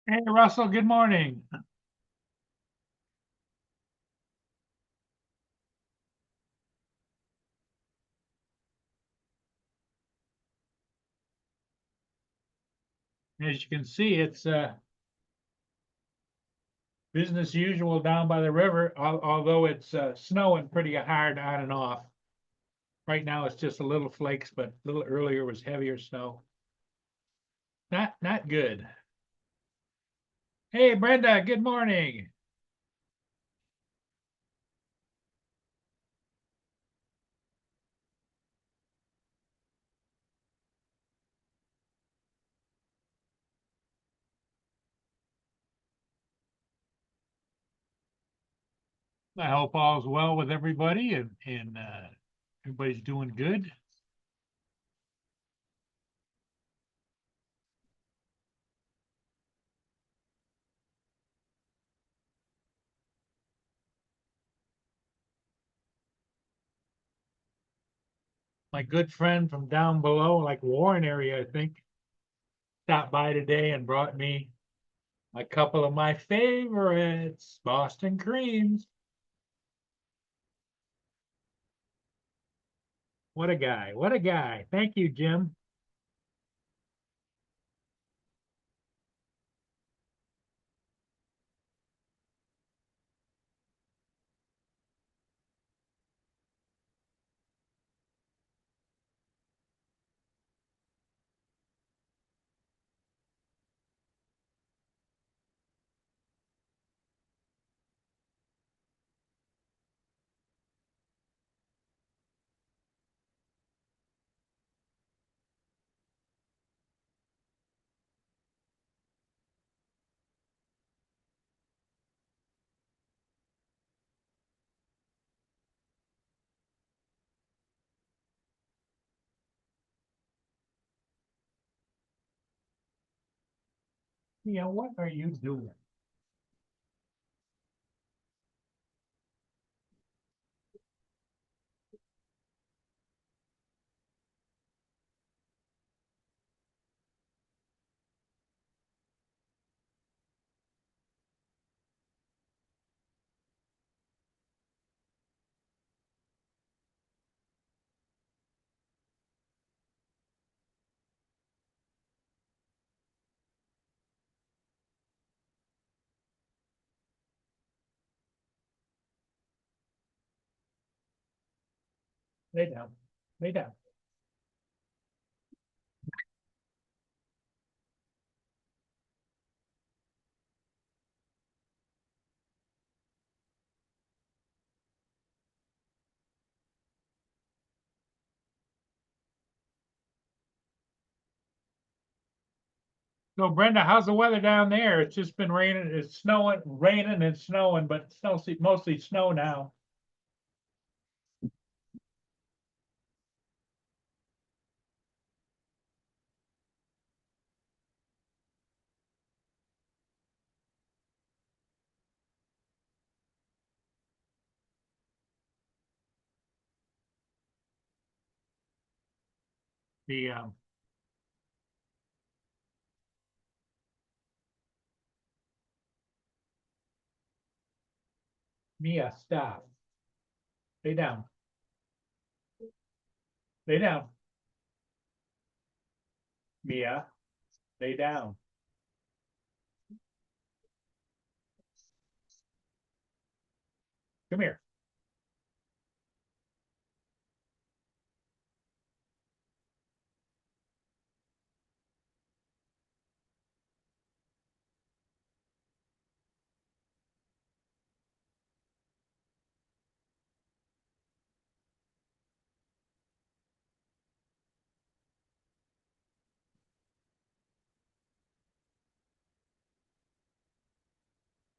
Hey, Russell, good morning. As you can see, it's business usual down by the river, although it's snowing pretty hard on and off. Right now, it's just a little flakes, but a little earlier was heavier snow. Not good. Hey, Brenda, good morning. I hope all's well with everybody and everybody's doing good. My good friend from down below, like Warren area, I think, stopped by today and brought me a couple of my favorites, Boston creams. What a guy. What a guy. Thank you, Jim. Yeah, what are you doing? Lay down. Lay down. So Brenda, how's the weather down there? It's just been raining, it's snowing, raining and snowing, but it's mostly snow now. The Mia, stop. Lay down. Lay down. Mia, lay down. Come here.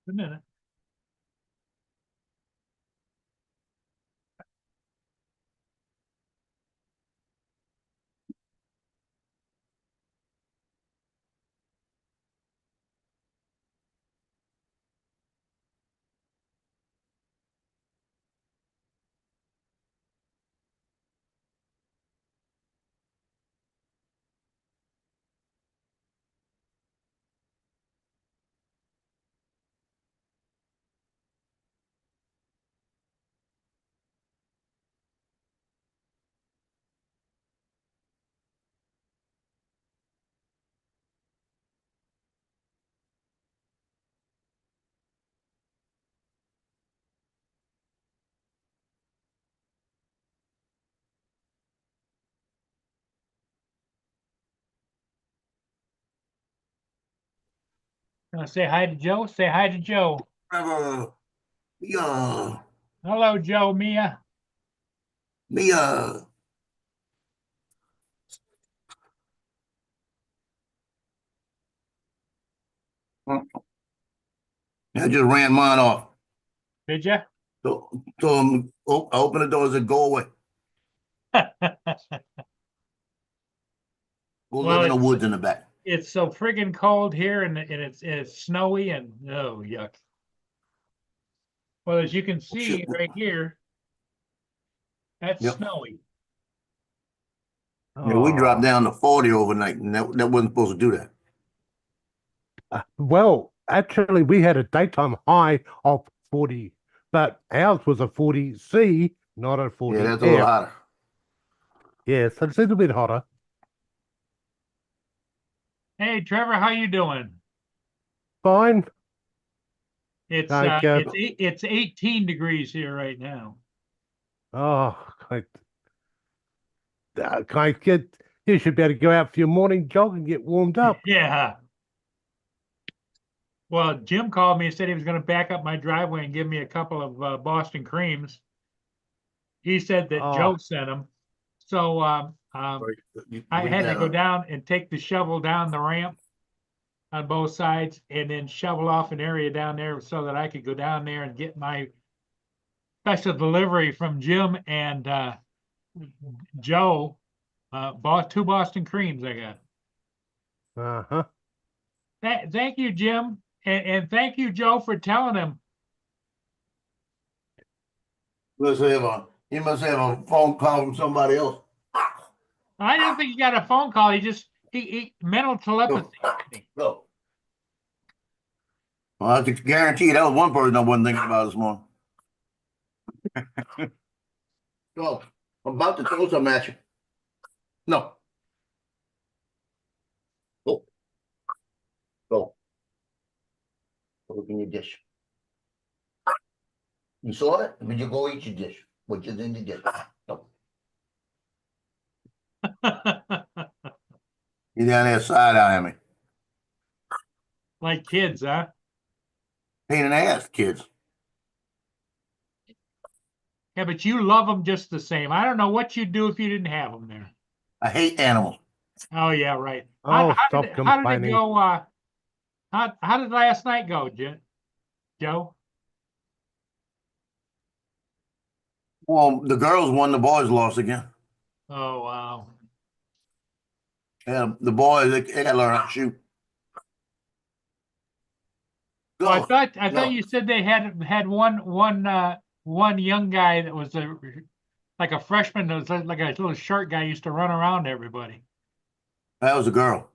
A minute. Say hi to Joe. Say hi to Joe. Mia, Hello, Joe, Mia. Mia. I just ran mine off. Did you? So, I open the doors and go away. Go live Well, in the woods in the back. it's so friggin' cold here, and it's snowy, and oh yuck. Well, as you can see Shit. right here, that's Yep. snowy. Yeah, we dropped Oh, down to 40 overnight, and that wasn't supposed to do that. well, actually, we had a daytime high of 40, but ours was a 40C, not a Yeah, that's a little 40F. hotter. Yeah, so it's a little bit hotter. Hey, Trevor, how you doing? Fine. It's Like, it's 18 degrees here right now. oh, I get, you should be able to go out for your morning jog and get warmed up. Yeah. Well, Jim called me and said he was going to back up my driveway and give me a couple of Boston creams. He said that Joe Oh, sent them. So I had to go down and take the shovel down the ramp on both sides and then shovel off an area down there so that I could go down there and get my special delivery from Jim and Joe. Bought 2 Boston creams I got. uh-huh. Thank you, Jim. And thank you, Joe, for telling him. He must have a phone call from somebody else. I didn't think he got a phone call. He mental telepathy. Go. Well, I can guarantee you that was one person I wasn't thinking about this morning. Go. I'm about to throw some at you. No. Go. Go. Open your dish. You saw it? Did you go eat your dish? What is in the dish? No. You down there side eyeing me. Like kids, huh? Pain in the ass, kids. Yeah, but you love them just the same. I don't know what you'd do if you didn't have them there. I hate animals. Oh yeah, right. Oh, How stop did it complaining. go? How did last night go, Joe? Well, the girls won, the boys lost again. Oh wow. Yeah, the boys, they gotta learn how to shoot. Go. Well, I No. thought you said they had one young guy that was like a freshman that was like a little short guy used to run around everybody. That was a girl.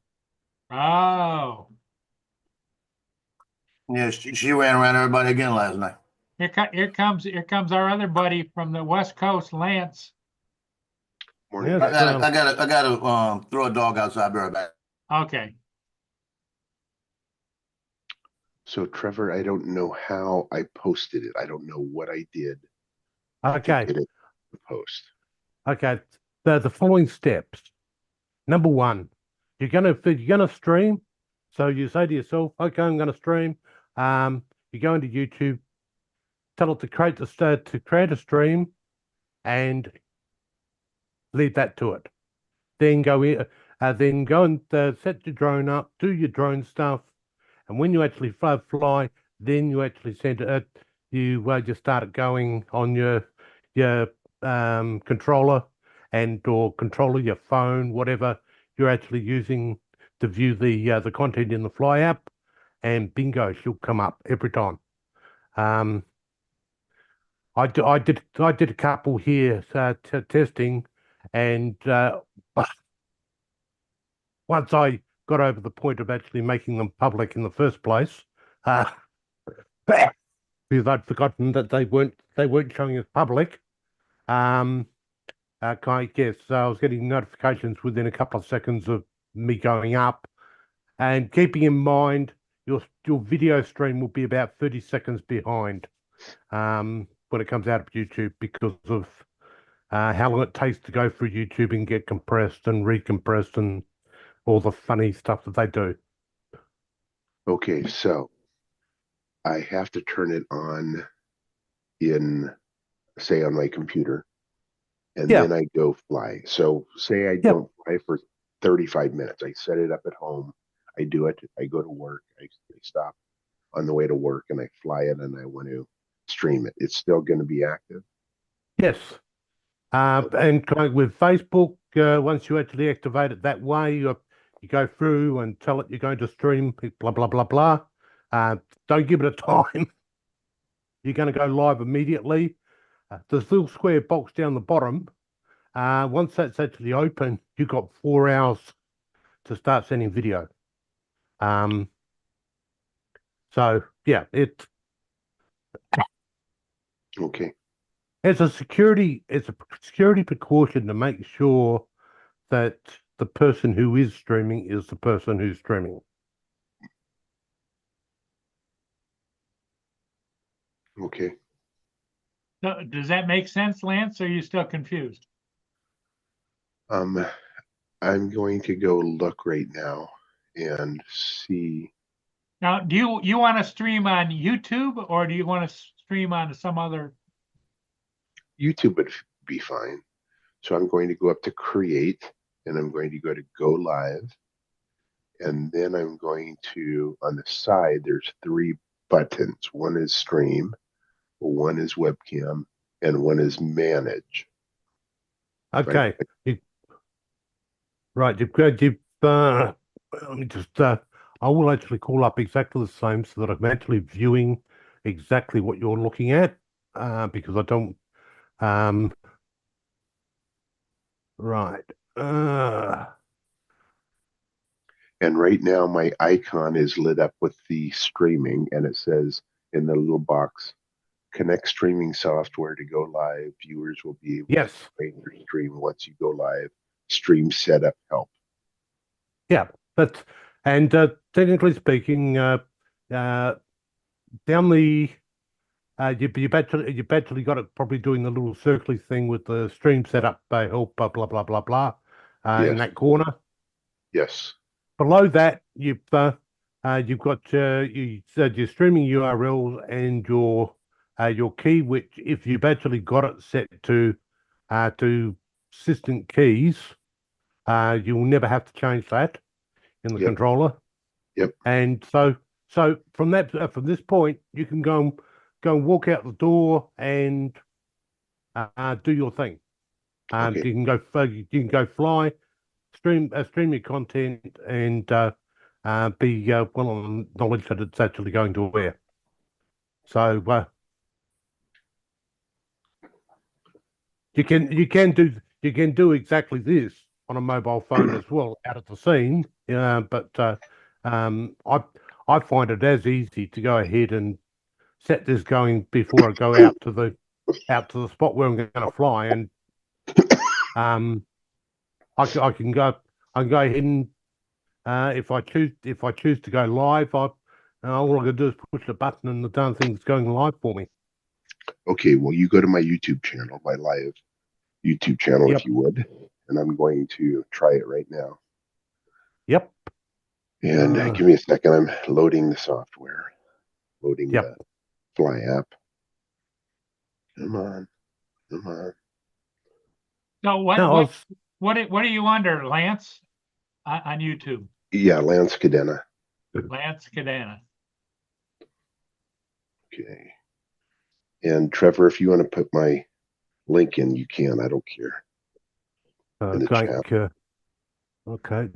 Oh, Yeah, she ran around everybody again last night. here comes our other buddy from the West Coast, Lance. Morning. Yes, I gotta throw a dog outside. Be right back. Okay. So Trevor, I don't know how I posted it. I don't know what I did to okay. get it to post. Okay. The following steps. Number one, you're gonna stream. So you say to yourself, okay, I'm gonna stream. You go into YouTube, tell it to create a stream, and leave that to it. Then go in, then go and set your drone up, do your drone stuff, and when you actually fly, then you actually send it. You just start it going on your controller or controller, your phone, whatever you're actually using to view the content in the Fly app, and bingo, she'll come up every time. I did a couple here testing, and once I got over the point of actually making them public in the first place, because I'd forgotten that they weren't showing as public. I guess so I was getting notifications within a couple of seconds of me going up, and keeping in mind your video stream will be about 30 seconds behind when it comes out of YouTube because of how long it takes to go through YouTube and get compressed and recompressed and all the funny stuff that they do. Okay, so I have to turn it on in, say, on my computer, and Yeah, then I go fly. So say I yeah, don't fly for 35 minutes. I set it up at home. I do it. I go to work. I stop on the way to work and I fly it and I want to stream it. It's still going to be active. yes. And kind of with Facebook, once you actually activate it that way, you go through and tell it you're going to stream, blah, blah, blah, blah. Uh, don't give it a time. You're going to go live immediately. There's a little square box down the bottom. Once that's actually open, you've got 4 hours to start sending video. Um, so yeah, Okay. it's a security precaution to make sure that the person who is streaming is the person who's streaming. Okay. So, does that make sense, Lance? Or are you still confused? Um, I'm going to go look right now and see. Now, do you want to stream on YouTube or do you want to stream on some other? YouTube would be fine. So I'm going to go up to create and I'm going to go to go live. And then I'm going to, on the side, there's 3 buttons. One is stream, one is webcam, and one is manage. Okay, right. Let me just. I will actually call up exactly the same so that I'm actually viewing exactly what you're looking at. Because I don't. Right. And right now, my icon is lit up with the streaming, and it says in the little box, connect streaming software to go live. Viewers will be able Yes. to train your stream once you go live. Stream setup help. Yeah. But and technically speaking, down the you've actually got it probably doing the little circly thing with the stream setup help blah blah blah blah blah in Yes. that corner. Yes. Below that, you've got you said your streaming URL and your key, which if you've actually got it set to assistant keys, you'll never have to change that in the Yep. controller. Yep. And so from this point, you can go and walk out the door and do your thing. Okay. You can go fly, stream your content, and be well on knowledge that it's actually going to where. So you can do exactly this on a mobile phone as well out at the scene. But I find it as easy to go ahead and set this going before I go out to the spot where I'm going to fly, and I can go ahead and if I choose to go live, all I can do is push the button and the darn thing's going live for me. Okay. Well, you go to my YouTube channel, my live YouTube channel, Yep. if you would, and I'm going to try it right now. Yep. And give me a second. I'm loading the software, loading Yep. the Fly app. Come on. Come on. No, No, what are you under, Lance? On YouTube, Yeah, Lance Cadena. Lance Cadena. Okay. And Trevor, if you want to put my link in, you can. I don't care. In the chat. Okay,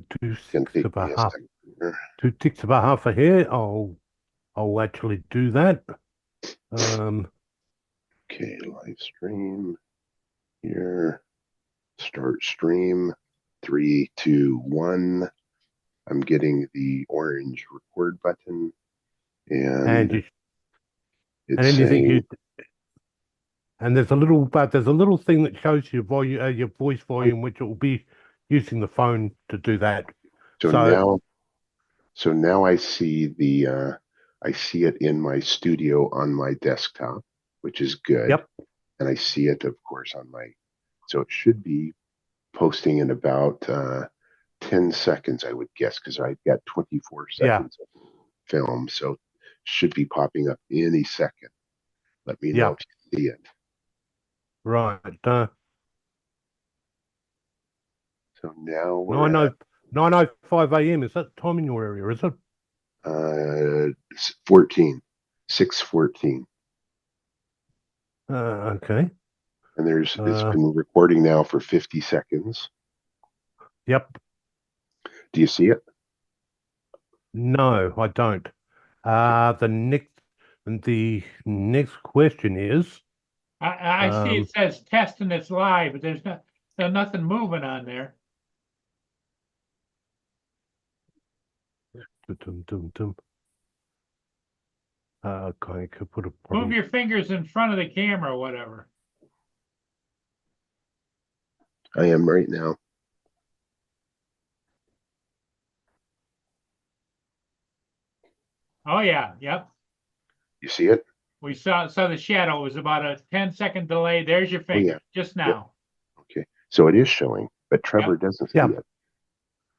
Can take me a second here. 2 ticks about half a hair. I'll actually do that. Okay, live stream here. Start stream. 3, 2, 1. I'm getting the orange record button, and it's anything saying. and there's a little thing that shows your volume, your voice volume, which will be using the phone to do that. So now I see I see it in my studio on my desktop, which is good. Yep. And I see it, of course, so it should be posting in about 10 seconds, I would guess, because I've got 24 seconds of film, so should be popping up any second. Let me know Yeah. if you see it. Right. So now we're 9:05 at 9:05 a.m. Is that time in your area? Is it? 6:14. Okay. And it's Uh, been recording now for 50 seconds. Yep. Do you see it? No, I don't. The next question is, I see it says test and it's live, but there's nothing moving on there. okay, I could put a Move probably, your fingers in front of the camera or whatever. I am right now. Oh yeah, yep. You see it? We saw the shadow. It was about a 10-second delay. There's your Oh, yeah. finger, just now. Okay. So it is showing, but Trevor doesn't see Yeah. it.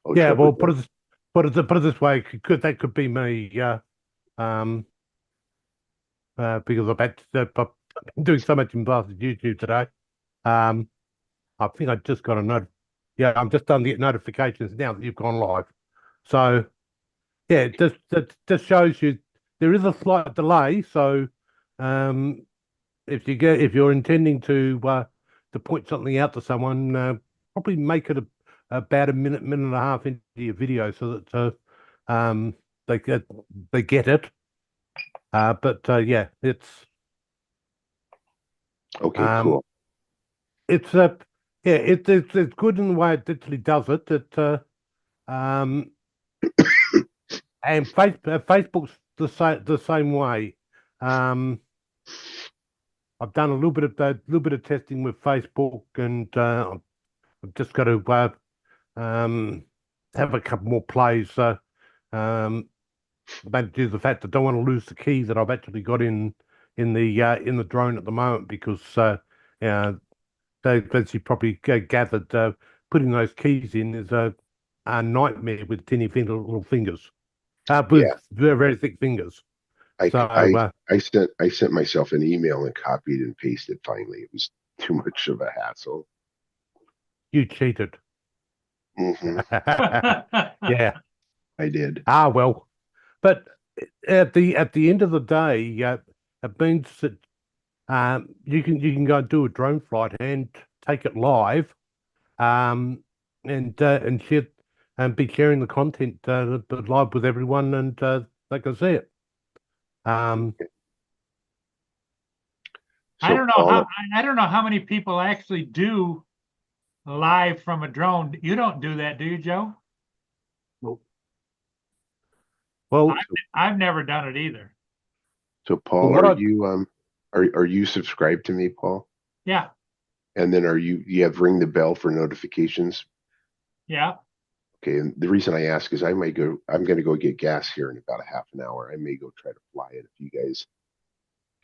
Oh, yeah. Trevor Well, does. put it this way. That could be me. Because I've been doing so much in blasted YouTube today. I think I just got a note. Yeah, I'm just starting to get notifications now that you've gone live. So yeah, it just shows you there is a slight delay. So if you're intending to point something out to someone, probably make it about a minute and a half into your video so that they get it. Yeah, it's Okay, cool. it's it's good in the way it literally does it. And Facebook's the same way. I've done a little bit of testing with Facebook, and I've just got to have a couple more plays. But due to the fact I don't want to lose the key that I've actually got in the drone at the moment, because as you probably gathered, putting those keys in is a nightmare with little fingers, with Yeah. very, very thick fingers. I So sent myself an email and copied and pasted finally. It was too much of a hassle. you cheated. Hmm. Yeah. I did. Well, but at the end of the day, it means that you can go and do a drone flight and take it live, and share and be sharing the content live with everyone, and they can see it. I So don't know Paul, I don't know how many people actually do live from a drone. You don't do that, do you, Joe? Well, I've never done it either. so Paul, what are you subscribed to me, Paul? Yeah, And then you have ring the bell for notifications? yeah. Okay, and the reason I ask is I'm going to go get gas here in about a half an hour. I may go try to fly it. If you guys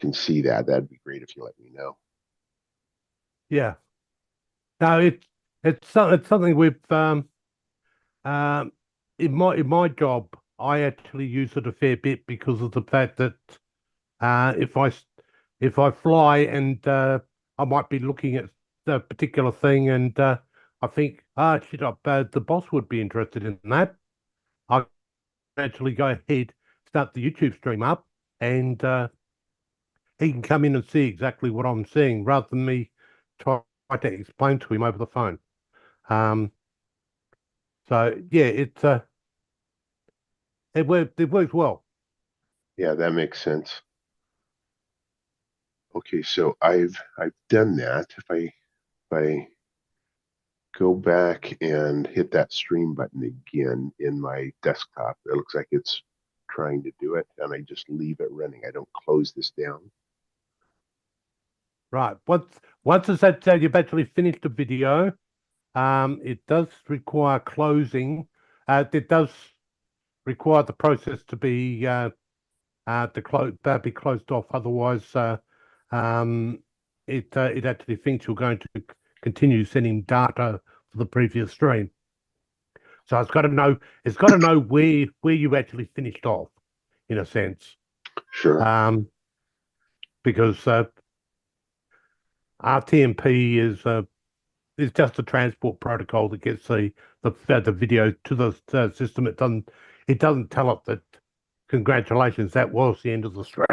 can see that, that'd be great if you let me know. yeah. No, it's something with in my job, I actually use it a fair bit because of the fact that if I fly and I might be looking at a particular thing, and I think, shit, the boss would be interested in that. I can actually go ahead, start the YouTube stream up, and he can come in and see exactly what I'm seeing, rather than me try to explain to him over the phone. So yeah, it works well. Yeah, that makes sense. Okay, so I've done that. If I go back and hit that stream button again in my desktop, it looks like it's trying to do it, and I just leave it running. I don't close this down. Right. Once it's that you've actually finished the video, it does require closing. It does require the process to be be closed off. Otherwise, it actually thinks you're going to continue sending data for the previous stream. So it's got to know where you actually finished off. in a sense. Sure. Because RTMP is just a transport protocol that gets the video to the system. It doesn't tell it that congratulations, that was the end of the stream.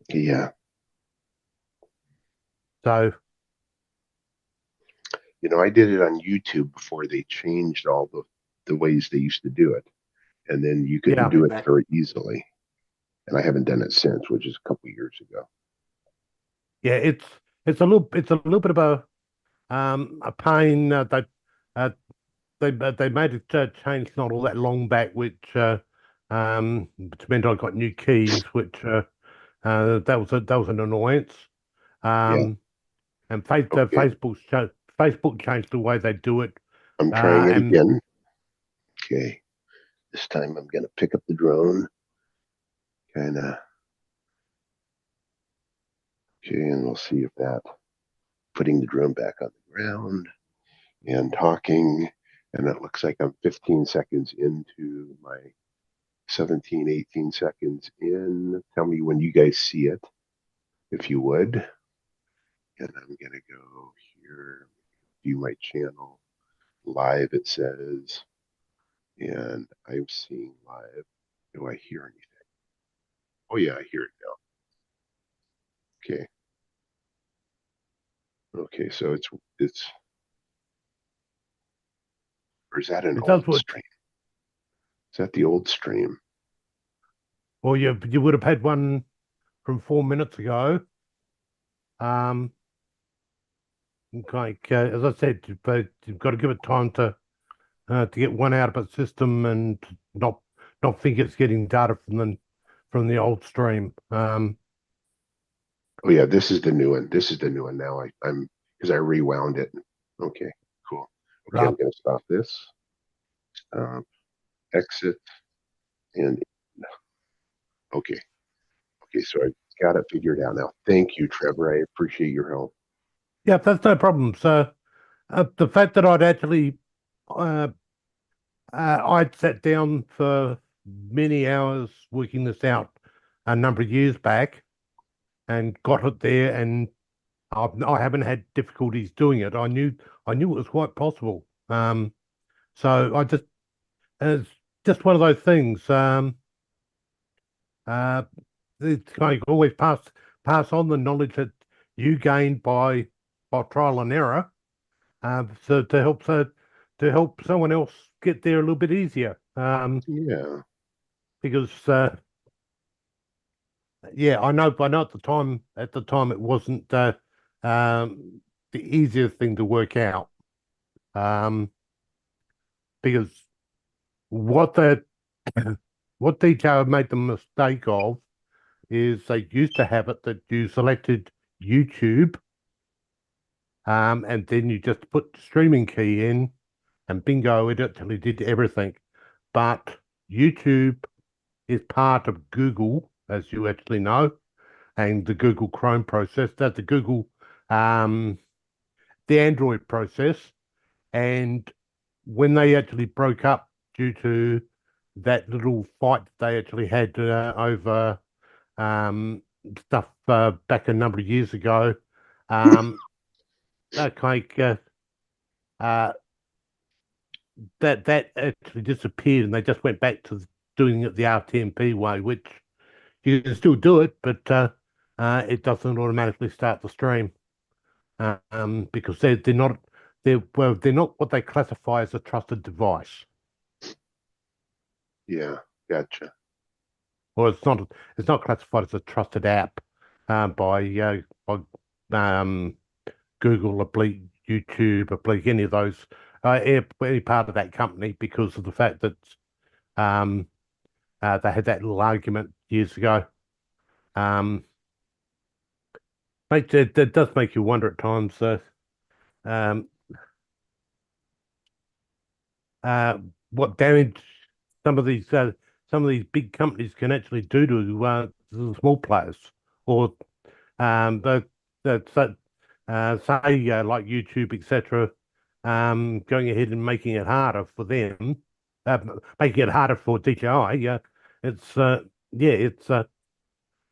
Yeah. So I did it on YouTube before they changed all the ways they used to do it. And then you could Yeah. do it very easily. And I haven't done it since, which is a couple of years ago. yeah, it's a little bit of a pain. They made a change not all that long back, which meant I got new keys, which that was an annoyance. Yeah. And Okay. Facebook changed the way they do it. I'm trying it and again. Okay. This time I'm going to pick up the drone. Kind of. Okay. And we'll see if that, putting the drone back on the ground and talking. And it looks like I'm 15 seconds into my 17, 18 seconds in. Tell me when you guys see it, if you would. And I'm going to go here, view my channel. Live, it says. And I'm seeing live. Do I hear anything? Oh, yeah, I hear it now. Okay. Okay, so it's, or is that an it does old what stream? Is that the old stream? well, you would have had one from 4 minutes ago. Like as I said, you've got to give it time to get one out of its system and not think it's getting data from the old stream. Oh yeah, this is the new one. This is the new one now. I'm because I rewound it. Okay, cool. Okay, I'm going to stop this. Exit and okay. Okay, so I got it figured out now. Thank you, Trevor. I appreciate your help. Yeah, that's no problem. So the fact that I'd sat down for many hours working this out a number of years back and got it there, and I haven't had difficulties doing it. I knew it was quite possible. So it's just one of those things. It's kind of always pass on the knowledge that you gained by trial and error, so to help someone else get there a little bit easier. Yeah. Because yeah, I know at the time it wasn't the easiest thing to work out. Because what the what DJ made the mistake of is they used to have it that you selected YouTube, and then you just put the streaming key in, and bingo, it actually did everything. But YouTube is part of Google, as you actually know, and the Google Chrome process. That's the Android process. And when they actually broke up due to that little fight they actually had over stuff back a number of years ago, that actually disappeared, and they just went back to doing it the RTMP way, which you can still do it, but it doesn't automatically start the stream because they're not what they classify as a trusted device. Yeah, gotcha. Or it's not classified as a trusted app by Google, oblique YouTube, oblique any of those any part of that company, because of the fact that they had that little argument years ago. It does make you wonder at times what damage some of these big companies can actually do to the small players, or say like YouTube, etc., going ahead and making it harder for them, making it harder for DJI it's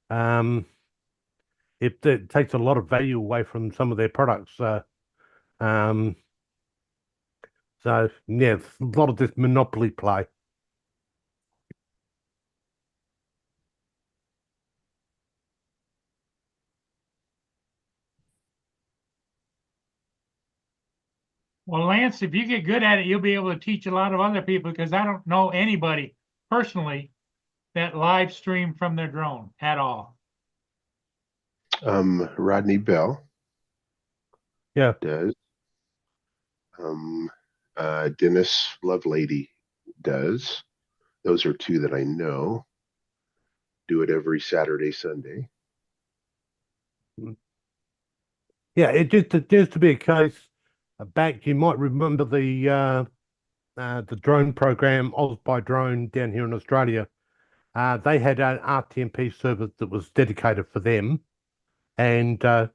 um, it takes a lot of value away from some of their products. Um, so yeah, it's a lot of this monopoly play. Well, Lance, if you get good at it, you'll be able to teach a lot of other people because I don't know anybody personally that live stream from their drone at all. Rodney Bell Yeah. does. Dennis Lovelady does. Those are two that I know. Do it every Saturday, Sunday. Yeah, it used to be a case back. You might remember the drone program Oz by Drone down here in Australia. They had an RTMP server that was dedicated for them, and they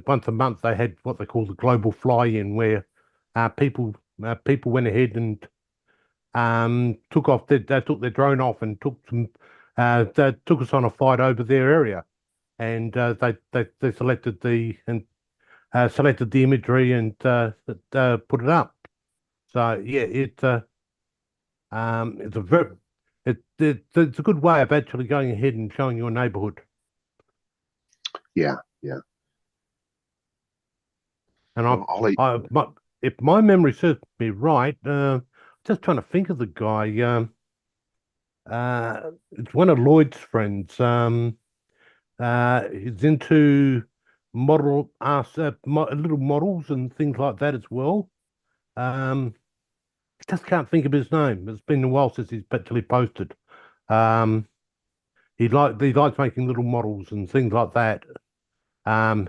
once a month they had what they call the global fly-in, where people went ahead and they took their drone off and they took us on a flight over their area, and they selected the imagery and put it up. So yeah, it's a very it's a good way of actually going ahead and showing your neighborhood. Yeah. And Well, if my memory serves me right, just trying to think of the guy. It's one of Lloyd's friends. He's into little models and things like that as well. Just can't think of his name. It's been a while since he's actually posted. He likes making little models and things like that.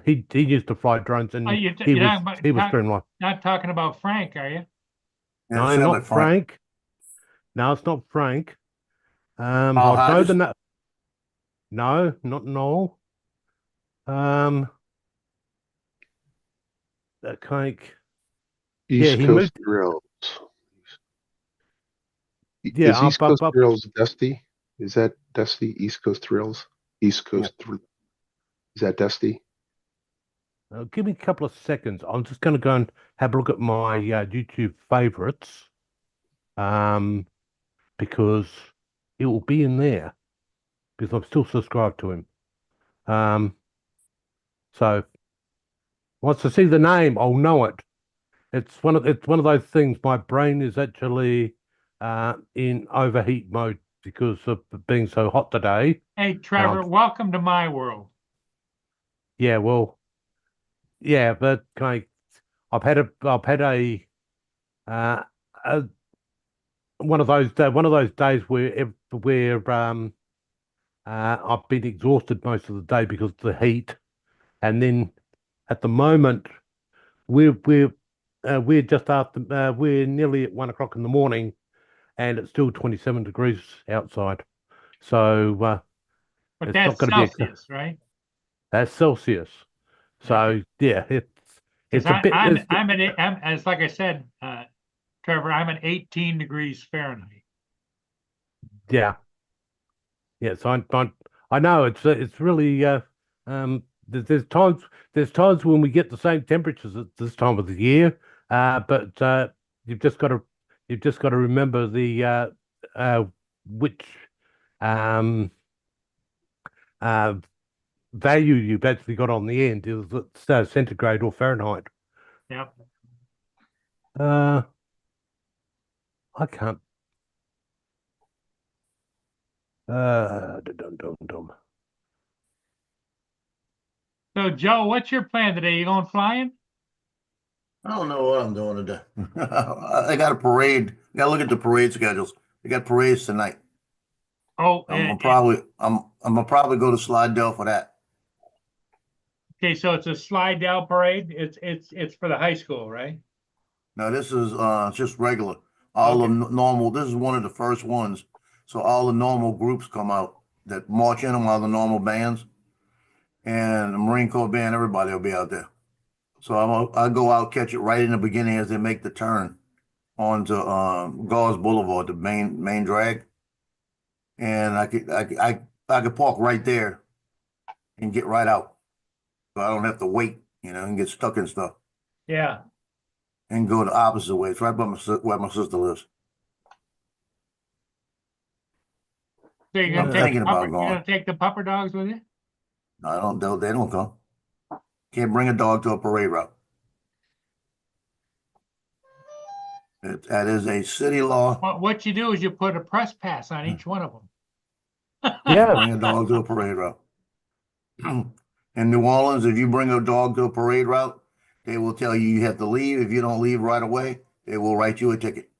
He used to fly drones and he was streamlined. Not talking about Frank, are you? No, sounds not like Frank. No, it's not Frank. I know Hodges? the no, not Noel. Craig. East he Coast moved. Drills. Yeah, Is East Coast Drills Dusty? Is that Dusty? East Coast Drills? East Coast Is that Dusty? Give me a couple of seconds. I'm just going to go and have a look at my YouTube favorites, because it will be in there because I'm still subscribed to him. So once I see the name, I'll know it. It's one of those things. My brain is actually in overheat mode because of being so hot today. Hey, Trevor, welcome to my world. Yeah, well, yeah, but I've had a one of those days where I've been exhausted most of the day because of the heat, and then at the moment we're just after we're nearly at 1 o'clock in the morning, and it's still 27 degrees outside. So, but it's that's not going to be Celsius, right? That's Celsius. So yeah, it's a bit. I'm as like I said, Trevor, I'm at 18 degrees Fahrenheit. Yeah. So I know it's really there's times when we get the same temperatures at this time of the year, but you've just got to remember the which um value you've actually got on the end. Is it centigrade or Fahrenheit? Yeah. I can't. Dum. So, Joe, what's your plan today? You going flying? I don't know what I'm doing today. I got a parade. I got to look at the parade schedules. They got parades tonight. Oh, I'm gonna probably go to Slidell for that. okay. So it's a Slidell parade. It's for the high school, right? No, this is just regular. All Okay. the normal. This is one of the first ones. So all the normal groups come out that march in them, all the normal bands, and the Marine Corps band. Everybody will be out there. So I'll go out, catch it right in the beginning as they make the turn onto Gauze Boulevard, the main drag. and I could park right there and get right out. So I don't have to wait, and get stuck in stuff Yeah. and go the opposite way. It's right by where my sister lives. So you're I'm gonna take thinking about you're going. gonna take the pupper dogs with you? I don't, they don't come. Can't bring a dog to a parade route. That is a city law. What you do is you put a press pass on each one of them. Yeah. Bring a dog to a parade route. In New Orleans, if you bring a dog to a parade route, they will tell you have to leave. If you don't leave right away, they will write you a ticket.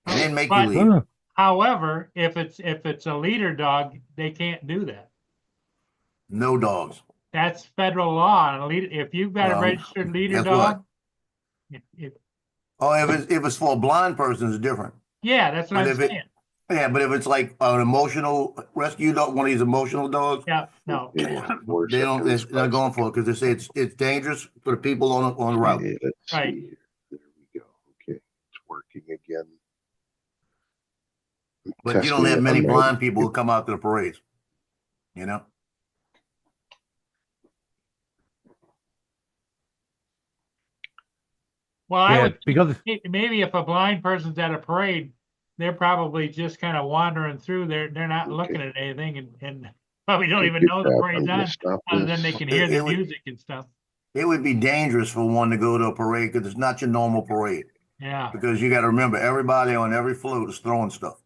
And then make you But- leave. Oh, However, if it's a leader dog, they can't do that. No dogs. That's federal law. And a leader, if you've got a Well, registered leader guess what? dog, if Oh, if it's for a blind person, it's different. yeah, that's what But I'm if saying. Yeah, but if it's like an emotional rescue dog, one of these emotional dogs, Yeah, no. Yeah, worse they at don't. those They're not going for it because they say it's dangerous for the people on the route. Okay, let's Right. see here. There we go. Okay, it's working again. I'm But you don't testing have it many on my- blind people who come out to the parades. You know. Well, I yeah, would because maybe if a blind person's at a parade, they're probably just kind of wandering through. They're not Okay. looking at anything and probably don't Okay, even good know the job. parade's I'm gonna on, stop other than they this. can hear It the would- music and stuff. It would be dangerous for one to go to a parade because it's not your normal parade. Yeah. Because you got to remember, everybody on every float is throwing stuff.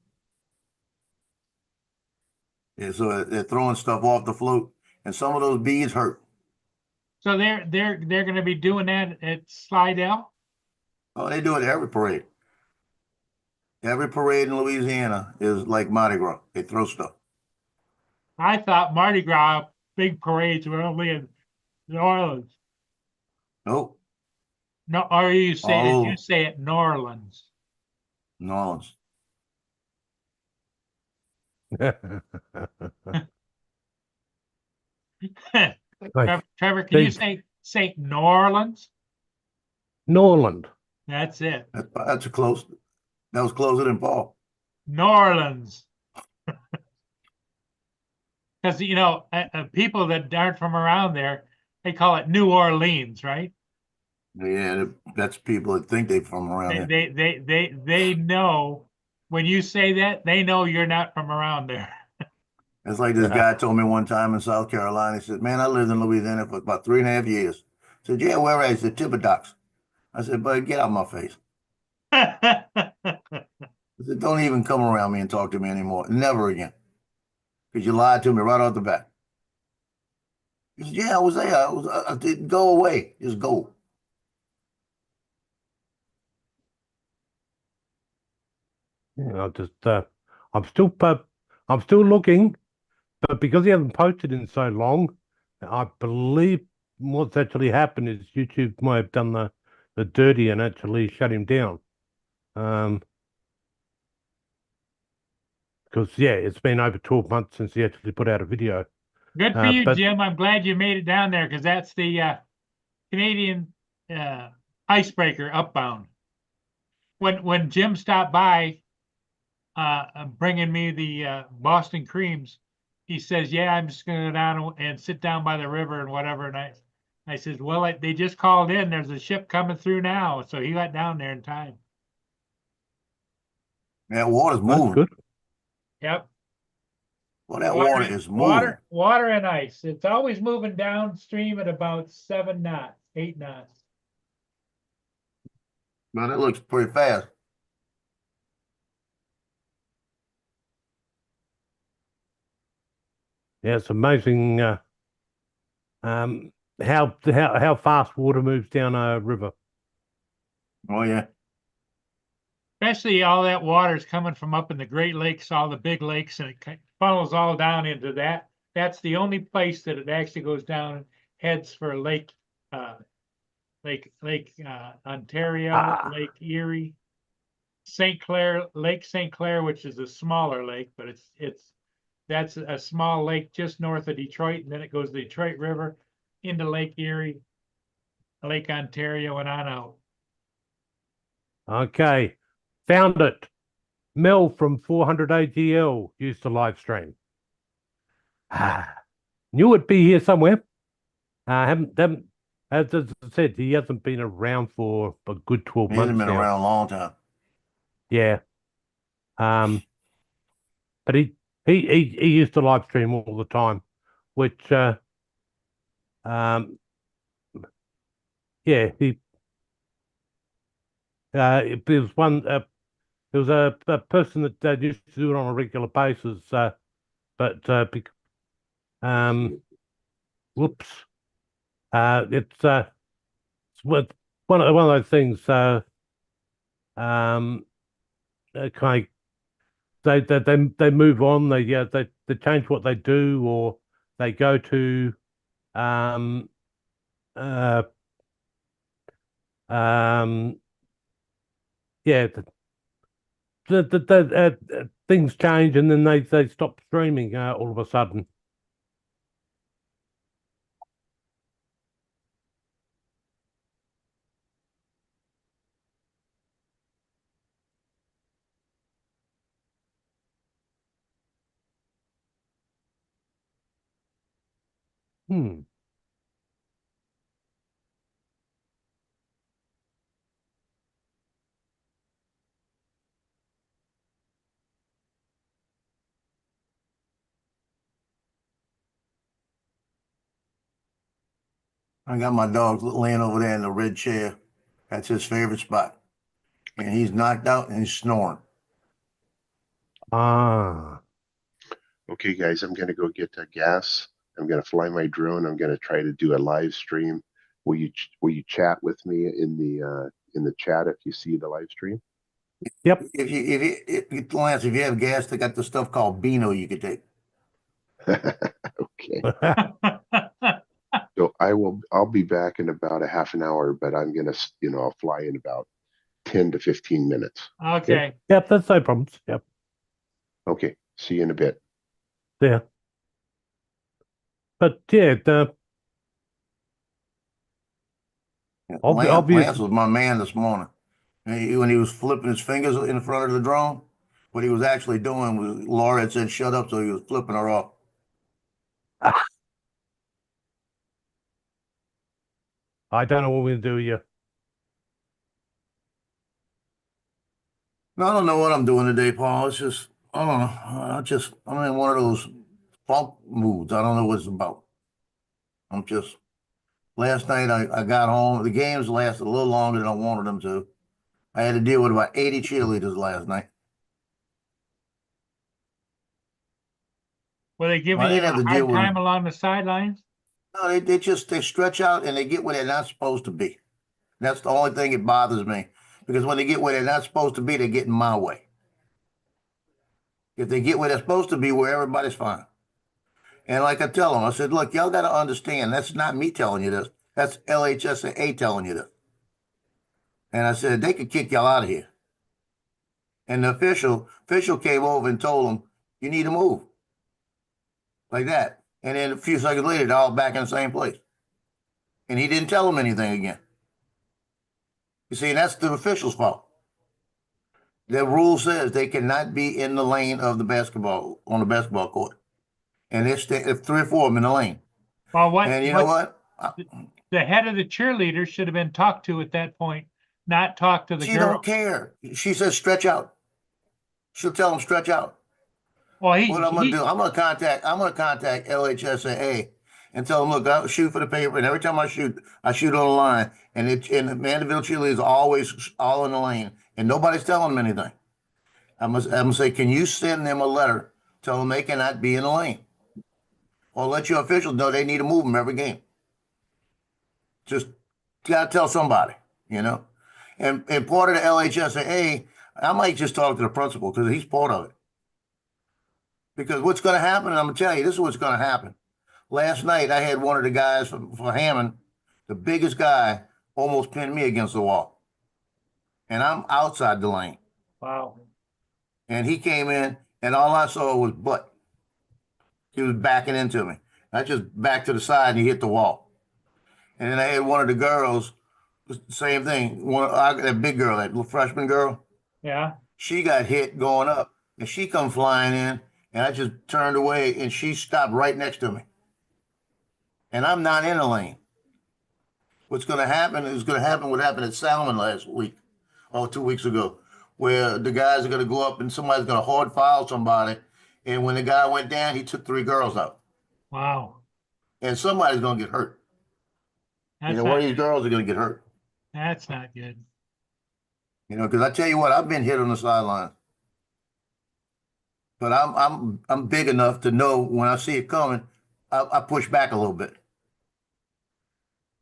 Yeah, so they're throwing stuff off the float, and some of those beads hurt. So they're going to be doing that at Slidell. Oh, they do it at every parade. Every parade in Louisiana is like Mardi Gras. They throw stuff. I thought Mardi Gras big parades were only in New Orleans. Nope, No, or you say did you Oh. say it New Orleans? New Orleans. like Trevor, can you Big. say New Orleans? Norland. That's it. That's a close. That was closer than Paul. New Orleans. Because people that aren't from around there, they call it New Orleans, right? Yeah, that's people that think they're from around They here. they know when you say that, they know you're not from around there. It's like this guy told me one time in South Carolina. He said, "Man, I lived in Louisiana for about 3.5 years." I said, "Yeah, where at?" He said, "Tibodox." I said, "But get out of my face." I said, "Don't even come around me and talk to me anymore. Never again. Because you lied to me right off the bat." He said, "Yeah, I was there. I didn't go away. Just go." Yeah, I'm still looking, but because he hasn't posted in so long, I believe what's actually happened is YouTube might have done the dirty and actually shut him down. Because yeah, it's been over 12 months since he actually put out a video. Good for you, but- Jim. I'm glad you made it down there because that's the Canadian icebreaker upbound. When Jim stopped by, bringing me the Boston creams, he says, "Yeah, I'm just going to go down and sit down by the river and whatever." And I says, "Well, they just called in. There's a ship coming through now." So he got down there in time. That water's That's moving. good. Yep. Well, that water is moving. Water and ice. It's always moving downstream at about 7 knots, 8 knots. Well, that looks pretty fast. Yeah, it's amazing how fast water moves down a river. Oh yeah. Especially all that water is coming from up in the Great Lakes, all the big lakes, and it funnels all down into that. That's the only place that it actually goes down and heads for Lake Ontario, Lake Erie, Lake St. Clair, which is a smaller lake, but that's a small lake just north of Detroit, and then it goes the Detroit River into Lake Erie, Lake Ontario, and on out. Okay, found it. Mel from 400 AGL used to live stream. Knew it'd be here somewhere. Haven't, as I said, he hasn't been around for a good 12 He hasn't months been now. around a long time. Yeah. But he used to live stream all the time, which yeah, there was one there was a person that used to do it on a regular basis, but whoops, it's one of those things. Kind of, they move on. They change what they do, or they go to um uh yeah, things change, and then they stop streaming all of a sudden. Hmm. I got my dog laying over there in the red chair. That's his favorite spot. And he's knocked out and he's snoring. Ah. Okay, guys, I'm gonna go get gas. I'm gonna fly my drone. I'm gonna try to do a live stream. Will you chat with me in the chat if you see the live stream? Yep. Lance, if you have gas, they got the stuff called Beano you could take. Okay. So I'll be back in about a half an hour, but I'm gonna, I'll fly in about 10 to 15 minutes. Okay. Yep, that's no problems. Yep. Okay. See you in a bit. Yeah. But yeah, Lance was my man this morning. When he was flipping his fingers in front of the drone, what he was actually doing was Laura had said shut up, so he was flipping her off. I don't know what we're gonna do here. No, I don't know what I'm doing today, Paul. It's just I don't know. I'm in one of those funk moods. I don't know what it's about. I'm just last night I got home. The games lasted a little longer than I wanted them to. I had to deal with about 80 cheerleaders last night. Were they I giving you didn't a have to hard deal with time them. along the sidelines? No, they stretch out and they get where they're not supposed to be. That's the only thing that bothers me. Because when they get where they're not supposed to be, they get in my way. If they get where they're supposed to be, where everybody's fine. And like I tell them, I said, look, y'all got to understand, that's not me telling you this. That's LHSAA telling you this. And I said, they could kick y'all out of here. And the official came over and told them, you need to move. Like that. And then a few seconds later, they're all back in the same place. And he didn't tell them anything again. You see, that's the official's fault. The rule says they cannot be in the lane of the basketball, on the basketball court. And if 3 or 4 of them in the lane. Well, And you know what? the head of the cheerleaders should have been talked to at that point, not talk to the She girl. don't care. She says stretch out. She'll tell them stretch out. Well, What I'm gonna do? I'm gonna contact LHSAA and tell them, look, I'll shoot for the paper, and every time I shoot on the line, and the Mandeville cheerleaders are always all in the lane, and nobody's telling them anything. I'm gonna say, can you send them a letter, tell them they cannot be in the lane, or let your officials know they need to move them every game. Just gotta tell somebody, you know. And part of the LHSAA, I might just talk to the principal because he's part of it. Because what's going to happen, and I'm going to tell you, this is what's going to happen. Last night, I had one of the guys for Hammond, the biggest guy, almost pinned me against the wall. And I'm outside the lane. Wow. And he came in, and all I saw was butt. He was backing into me. I just backed to the side, and he hit the wall. And then I had one of the girls, same thing. That big girl, that little freshman girl. Yeah. she got hit going up, and she come flying in, and I just turned away, and she stopped right next to me. And I'm not in the lane. What's going to happen is going to happen what happened at Salmon last week, or 2 weeks ago, where the guys are going to go up and somebody's going to hard foul somebody. And when the guy went down, he took 3 girls out. Wow. And somebody's going to get hurt. That's One of not, these girls are going to get hurt. that's not good. Because I tell you what, I've been hit on the sideline. But I'm big enough to know when I see it coming, I push back a little bit.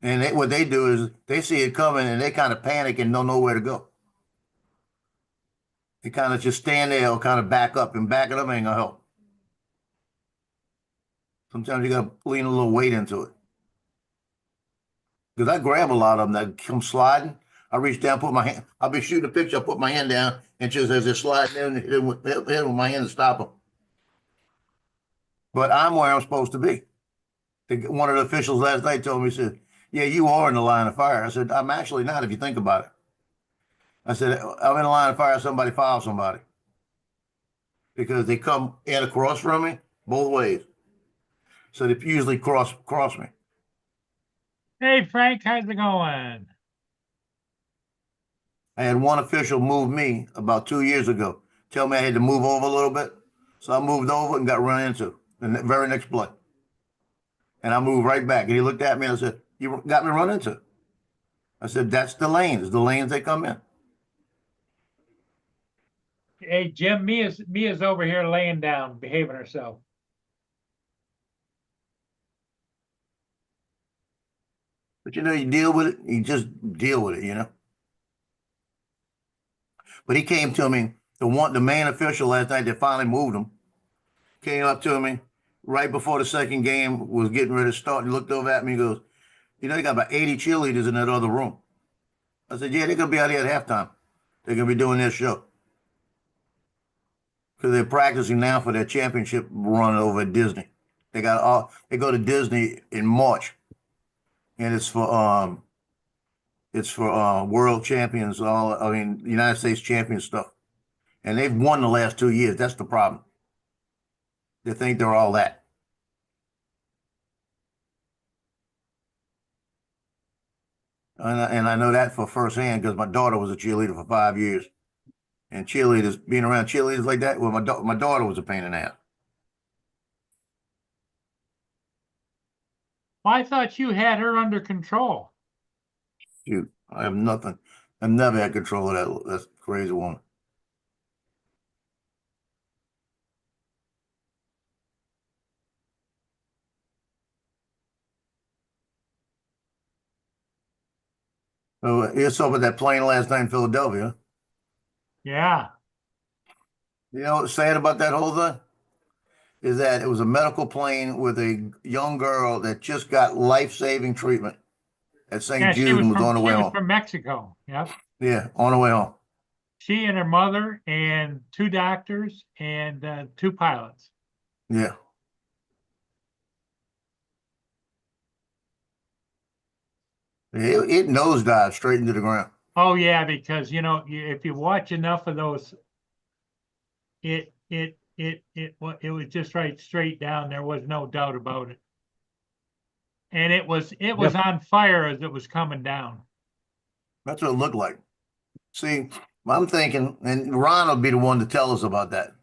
And what they do is they see it coming and they kind of panic and don't know where to go. They kind of just stand there or kind of back up, and backing up ain't gonna help. Sometimes you gotta lean a little weight into it. Because I grab a lot of them that come sliding. I reach down, put my hand. I'll be shooting a picture. I put my hand down, and just as they're sliding in, hit them with my hand to stop them. But I'm where I'm supposed to be. One of the officials last night told me, he said, "Yeah, you are in the line of fire." I said, "I'm actually not, if you think about it." I said, "I'm in the line of fire. Somebody fouled somebody because they come in across from me both ways. So they usually cross me." Hey, Frank, how's it going? I had one official move me about 2 years ago, tell me I had to move over a little bit. So I moved over and got run into the very next play. And I moved right back. And he looked at me and I said, "You got me run into." I said, "That's the lanes. The lanes they come in." Hey, Jim, Mia's over here laying down, behaving herself. But you deal with it. You just deal with it. But he came to me, the main official last night that finally moved him, came up to me right before the second game was getting ready to start. He looked over at me and goes, "They got about 80 cheerleaders in that other room." I said, "Yeah, they're going to be out here at halftime. They're going to be doing their show. Because they're practicing now for their championship run over at Disney. They go to Disney in March. And it's for world champions, United States champion stuff. And they've won the last 2 years. That's the problem. They think they're all that. And I know that for firsthand because my daughter was a cheerleader for 5 years. And being around cheerleaders like that, well, my daughter was a pain in the ass. Well, I thought you had her under control. Shoot, I have nothing. I've never had control of that crazy woman. So you saw with that plane last night in Philadelphia. Yeah. You know what's sad about that whole thing? Is that it was a medical plane with a young girl that just got life-saving treatment at St. Yeah, Jude and was on the way she was home. from Mexico. Yep. Yeah, on the way home. She and her mother and 2 doctors and 2 pilots. Yeah. It nosedived straight into the ground. Oh yeah, because if you watch enough of those, it was just right straight down. There was no doubt about it. And it was on fire as it was coming down. That's what it looked like. See, I'm thinking, and Ron will be the one to tell us about that.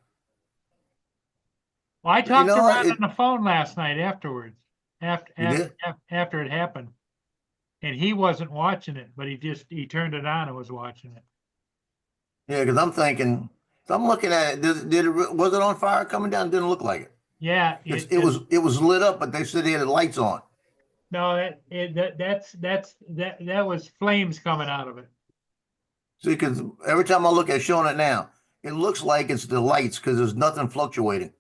Well, I talked to Ron it- on the phone last night afterwards, You did? after it happened. And he wasn't watching it, but he turned it on and was watching it. Yeah, because I'm thinking, so I'm looking at it. Was it on fire coming down? Didn't look like it. Yeah, It was lit up, but they said they had the lights on. no, that was flames coming out of it. See, because every time I look at showing it now, it looks like it's the lights because there's nothing fluctuating.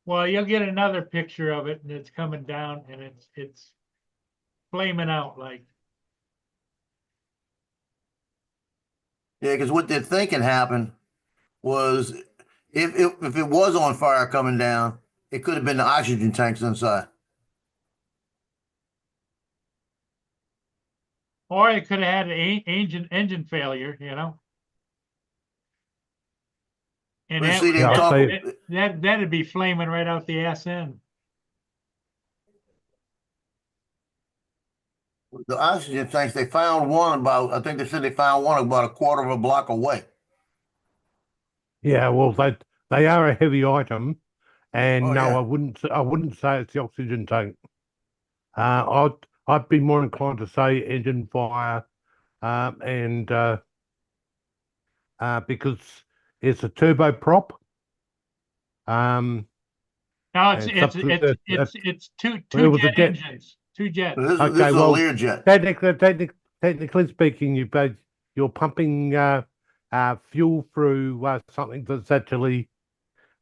Well, you'll get another picture of it, and it's coming down, and it's flaming out like. Yeah, because what they're thinking happened was if it was on fire coming down, it could have been the oxygen tanks inside. Or it could have had an engine failure, And But that, see, they Yeah, I'll talk, say- that'd be flaming right out the ass end. the oxygen tanks, they found one about, I think they said they found one about a quarter of a block away. Yeah, well, they are a heavy item, and Oh, no, yeah. I wouldn't say it's the oxygen tank. I'd be more inclined to say engine fire, and because it's a turboprop. No, it's, And it's, something it's, that- it's, that- it's two, it two was a jet jet. engines, two jets. But this Okay, is a well, Learjet. technically speaking, you're pumping fuel through something that's actually,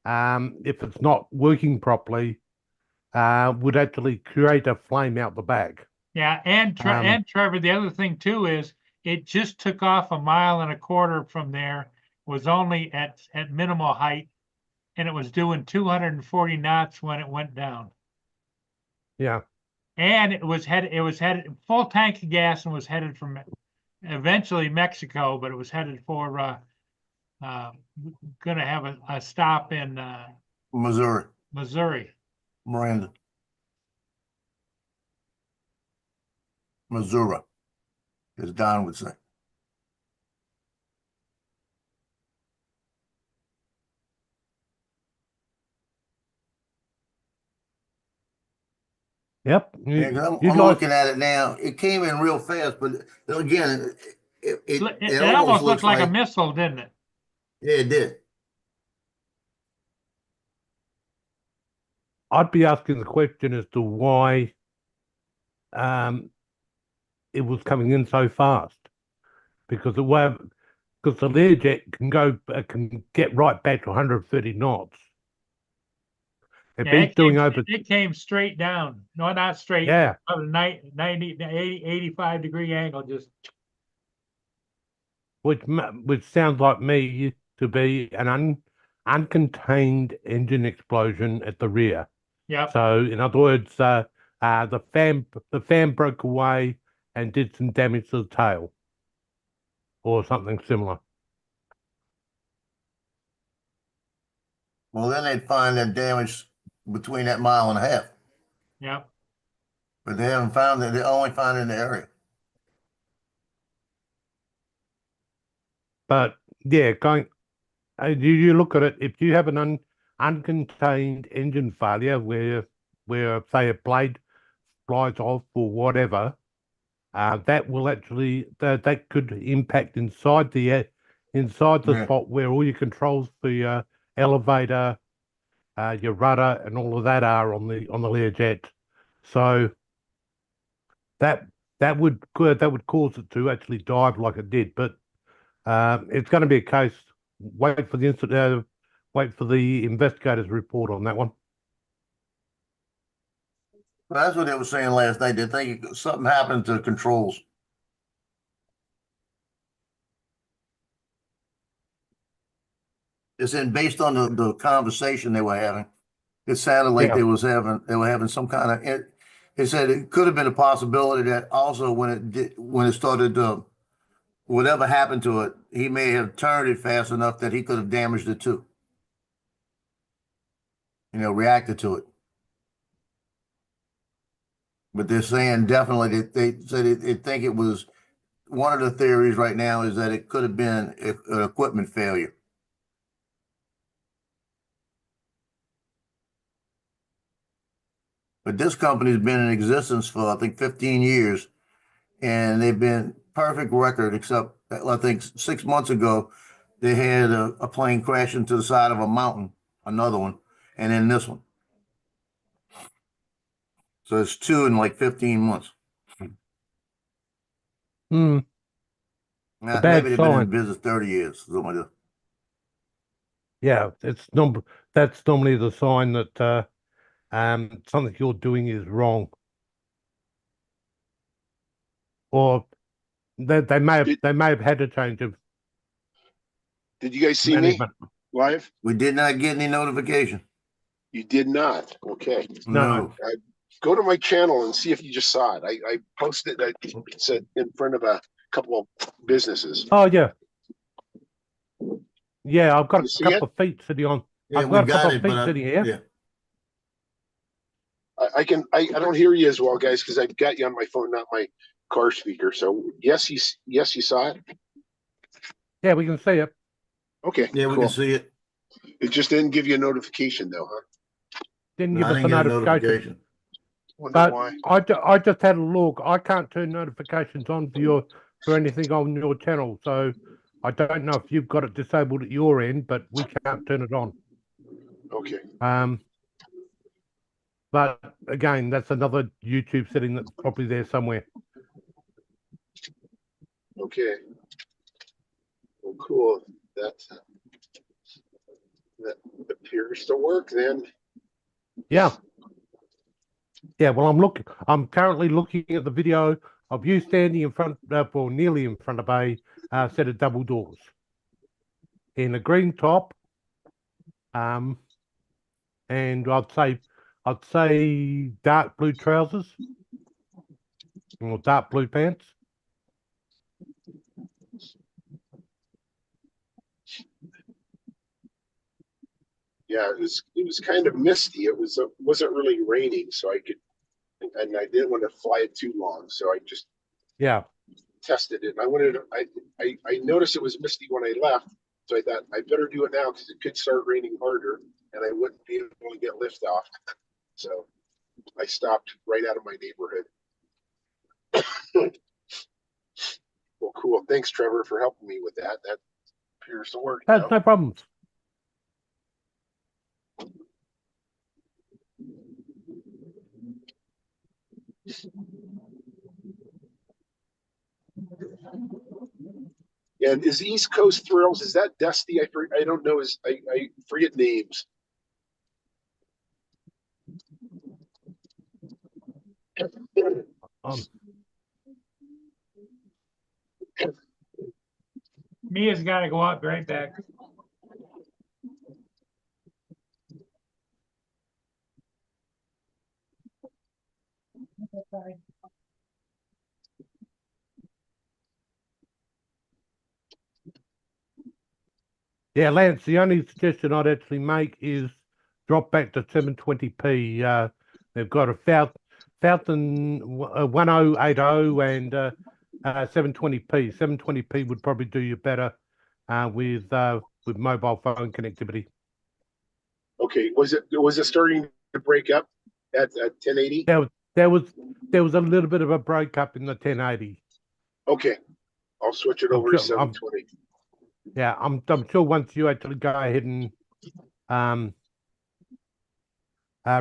if it's not working properly, would actually create a flame out the back. Yeah, and Trevor, the other thing too is it just took off 1.25 miles from there, was only at minimal height, and it was doing 240 knots when it went down. Yeah. And it was headed full tank of gas and was headed from eventually Mexico, but it was headed for gonna have a stop in Missouri, Missouri. Miranda. Missouri, as Don would say. Yep. Yeah, 'cause I'm You guys, looking at it now. It came in real fast, but again, It almost almost looks looked like a like, missile, didn't it? yeah, it did. I'd be asking the question as to why um it was coming in so fast, because the Learjet can get right back to 130 knots. If Yeah, he's doing over, it came straight down. No, not straight. yeah, About a 90, 80, 85-degree angle. Just which sounds like me to be an uncontained engine explosion at the rear. yeah. So, in other words, the fan broke away and did some damage to the tail, or something similar. Well, then they'd find that damage between that 1.5 miles, Yeah. but they haven't found it. They only found it in the area. But yeah, you look at it. If you have an uncontained engine failure where say a blade flies off or whatever, that will actually that could impact inside the Yeah. spot where all your controls for your elevator, your rudder, and all of that are on the Learjet. So that would cause it to actually dive like it did. But it's going to be a case. Wait for the investigators' report on that one. Well, that's what they were saying last night. They think something happened to the controls. It's in based on the conversation they were having. It sounded like Yeah. they were having some kind of it said it could have been a possibility that also when it started whatever happened to it, he may have turned it fast enough that he could have damaged it too. Reacted to it. But they're saying definitely that they said they think it was one of the theories right now is that it could have been an equipment failure. But this company's been in existence for, I think, 15 years, and they've been perfect record, except I think 6 months ago, they had a plane crash into the side of a mountain, another one, and then this one. So it's two in like 15 months. Hmm. Now, bad maybe they've been in sign. business 30 years, something like that. Yeah, that's normally the sign that something you're doing is wrong, or they may have had a change of Did you guys see me management. live? We did not get any notification. You did not. Okay. No. Go to my channel and see if you just saw it. I posted it. It's in front of a couple of businesses. Oh yeah, Yeah, I've got You a see couple of feet sitting on. Yeah, I've we got a got couple it, of but feet sitting here. yeah. I don't hear you as well, guys, because I've got you on my phone, not my car speaker. So yes, you saw it. Yeah, we can see it. Okay, Yeah, we cool. can see it. It just didn't give you a notification though, huh? Didn't No, give I us didn't a get a notification. notification. Wonder But why. I just had a look. I can't turn notifications on for anything on your channel. So I don't know if you've got it disabled at your end, but we can't turn it on. Okay. But again, that's another YouTube setting that's probably there somewhere. Okay. Well, cool. That appears to work then. Yeah. Yeah, well, I'm currently looking at the video of you standing in front, well, nearly in front of a set of double doors in a green top, and I'd say dark blue trousers or dark blue pants. Yeah, it was kind of misty. It wasn't really raining, so I didn't want to fly it too long, so I just Yeah, tested it. And I noticed it was misty when I left, so I thought I better do it now because it could start raining harder, and I wouldn't be able to get lift off. So I stopped right out of my neighborhood. Well, cool. Thanks, Trevor, for helping me with that. That appears to work that's now. no problems. And is East Coast Thrills, is that Dusty? I don't know. I forget names. Mia's gotta go out, be right back. Yeah, Lance, the only suggestion I'd actually make is drop back to 720p. They've got a Falcon 1080 and 720p. 720p would probably do you better with mobile phone connectivity. Okay, was it starting to break up at 1080? There was a little bit of a breakup in the 1080. Okay, I'll switch it over to 720. Yeah, I'm sure once you actually go ahead and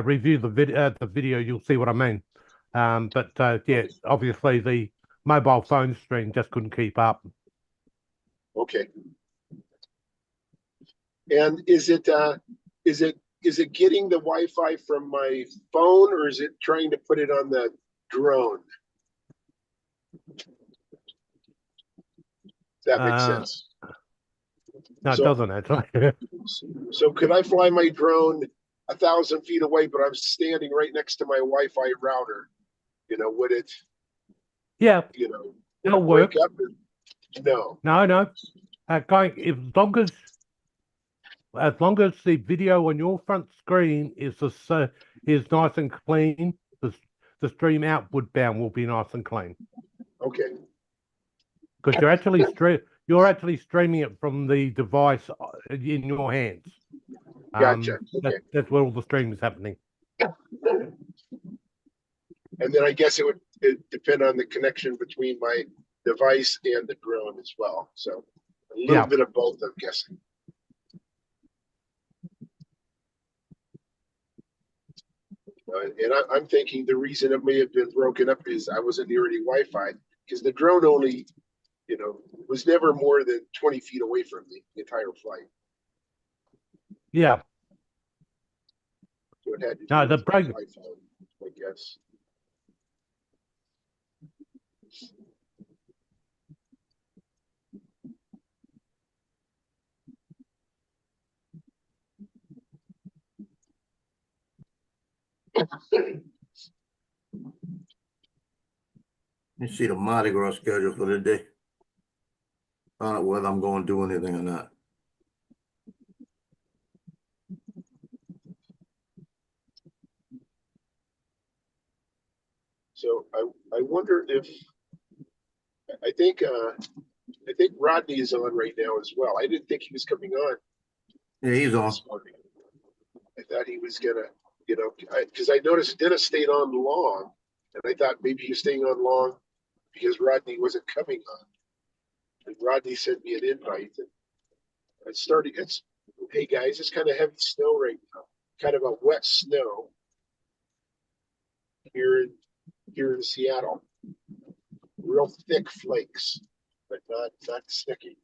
review the video, you'll see what I mean. But yeah, obviously the mobile phone stream just couldn't keep up. Okay. And is it getting the Wi-Fi from my phone, or is it trying to put it on the drone? That makes sense. No, it doesn't actually. So could I fly my drone 1,000 feet away, but I'm standing right next to my Wi-Fi router? Would it? Yeah, it'll work. Up? No. No. As long as the video on your front screen is nice and clean, the stream outward bound will be nice and clean. Okay. Because you're actually streaming it from the device in your hands. Gotcha. Okay. That's where all the stream is happening. And then I guess it would depend on the connection between my device and the drone as well. So a little bit of both, I'm guessing. And I'm thinking the reason it may have been broken up is I wasn't near any Wi-Fi, because the drone only, was never more than 20 feet away from me the entire flight. Yeah. So it had to No, do the break. Wi-Fi, I guess. You see the Mardi Gras schedule for the day. Whether I'm going to do anything or not. So I wonder if, I think Rodney is on right now as well. I didn't think he was coming on Yeah, he's on. this morning. I thought he was gonna, because I noticed Dennis stayed on long, and I thought maybe he was staying on long because Rodney wasn't coming on. And Rodney sent me an invite, and hey guys, it's kind of heavy snow right now, kind of a wet snow here in Seattle. Real thick flakes, but not sticky.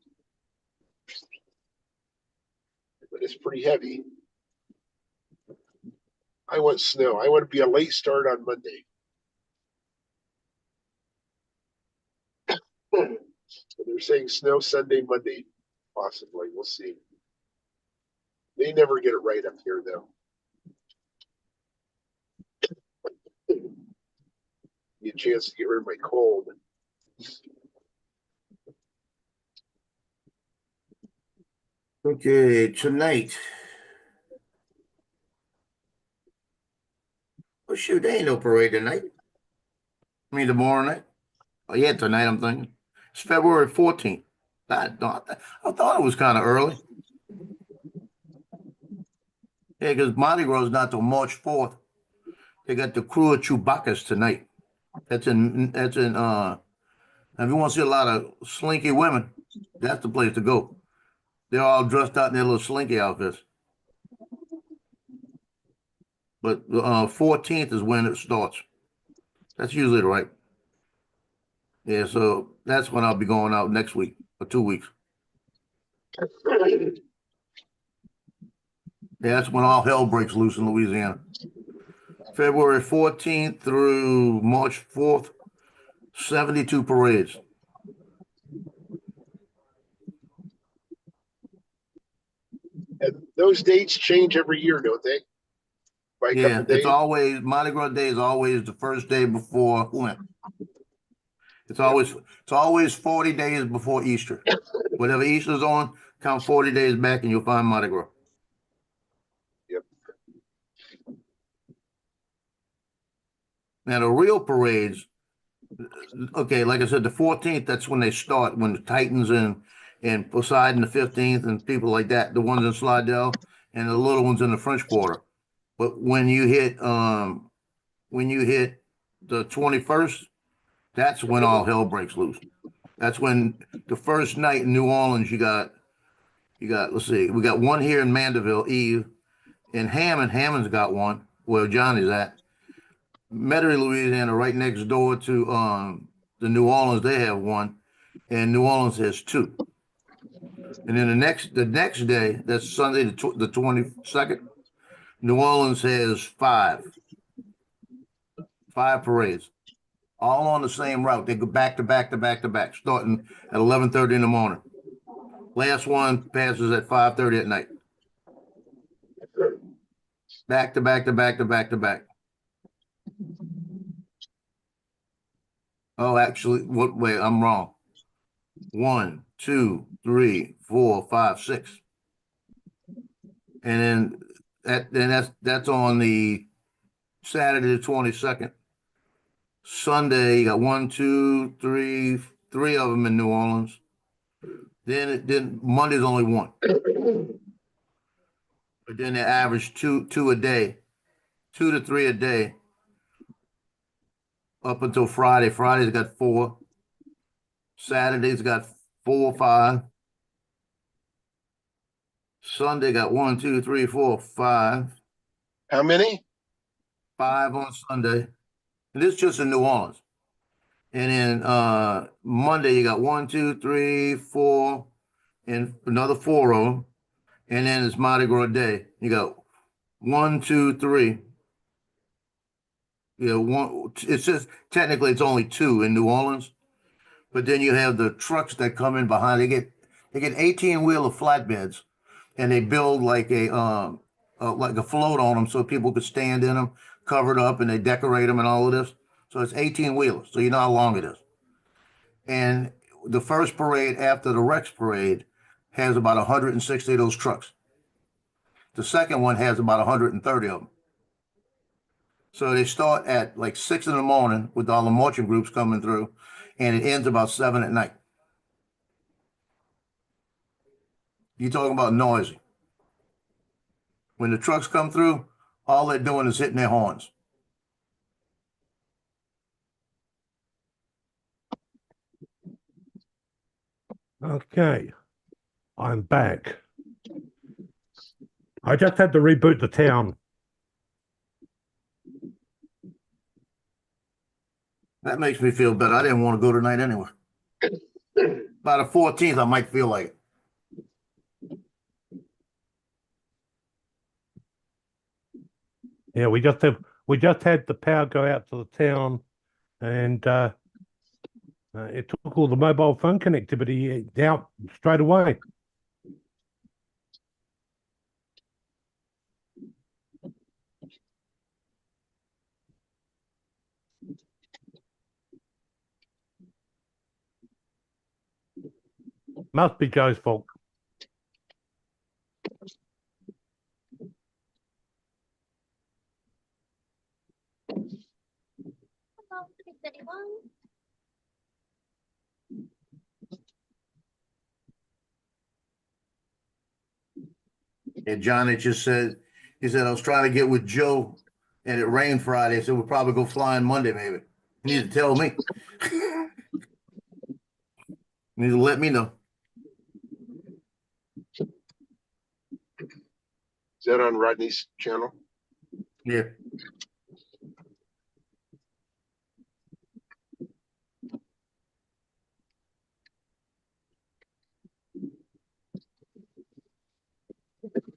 But it's pretty heavy. I want snow. I want to be a late start on Monday. They're saying snow Sunday, Monday, possibly. We'll see. They never get it right up here, though. Give me a chance to get rid of my cold. Okay, tonight. Oh shoot, there ain't no parade tonight. I mean tomorrow night. Oh yeah, tonight I'm thinking. It's February 14th. I thought it was kind of early. Yeah, because Mardi Gras is not till March 4th. They got the Crew of Chewbacca's tonight. That's in if you want to see a lot of slinky women, that's the place to go. They're all dressed out in their little slinky outfits. But 14th is when it starts. That's usually right. Yeah, so that's when I'll be going out next week for 2 weeks. Yeah, that's when all hell breaks loose in Louisiana. February 14th through March 4th, 72 parades. And those dates change every year, don't they? By a Yeah, couple days. it's always Mardi Gras Day is always the first day before Lent. It's always 40 days before Easter. Whatever Easter's on, count 40 days back and you'll find Mardi Gras. Yep. Now the real parades, okay, like I said, the 14th, that's when they start, when the Titans and Poseidon the 15th and people like that, the ones in Slidell and the little ones in the French Quarter. But when you hit the 21st, that's when all hell breaks loose. That's when the first night in New Orleans, you got, let's see, we got one here in Mandeville, Eve, in Hammond's got one, where Johnny's at. Metairie, Louisiana, right next door to the New Orleans, they have one, and New Orleans has two. And then the next day, that's Sunday the 22nd, New Orleans has five parades, all on the same route. They go back to back to back to back, starting at 11:30 in the morning. Last one passes at 5:30 at night. Back to back to back to back to back. Oh, actually, wait, I'm wrong. 1, 2, 3, 4, 5, 6. And then that's on the Saturday the 22nd. Sunday, you got 1, 2, 3 of them in New Orleans. Then Monday's only one. But then they average two a day, 2 to 3 a day, up until Friday. Friday's got 4. Saturday's got 4 or 5. Sunday got 1, 2, 3, 4, 5. How many? 5 on Sunday. And this is just in New Orleans. And then Monday you got 1, 2, 3, 4, and another 4 of them. And then it's Mardi Gras Day. You got 1, 2, 3. You know, one. It's just technically it's only 2 in New Orleans, but then you have the trucks that come in behind. They get 18-wheeler flatbeds, and they build like a float on them so people could stand in them, covered up, and they decorate them and all of this. So it's 18-wheelers. So you know how long it is. And the first parade after the Rex parade has about 160 of those trucks. The second one has about 130 of them. So they start at like 6 in the morning with all the marching groups coming through, and it ends about 7 at night. You're talking about noisy. When the trucks come through, all they're doing is hitting their horns. Okay, I'm back. I just had to reboot the town. That makes me feel better. I didn't want to go tonight anyway. By the 14th, I might feel like it. Yeah, we just had the power go out to the town, and it took all the mobile phone connectivity out straight away. Must be Joe's fault. Hello, is anyone? And Johnny just said, he said, I was trying to get with Joe and it rained Friday. So we'll probably go flying Monday, maybe. You need to tell me. You need to let me know. Is that on Rodney's channel? Yeah.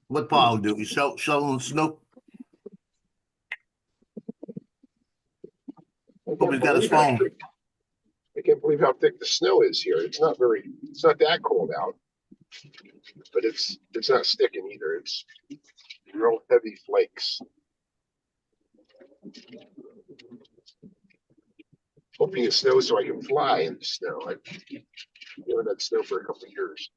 What Paul do? You shoveling snow? Hope he's got his phone. I can't believe how thick the snow is here. It's not that cold out, but it's not sticking either. It's real heavy flakes. Hoping it snows so I can fly in the snow. I've given that snow for a couple of years.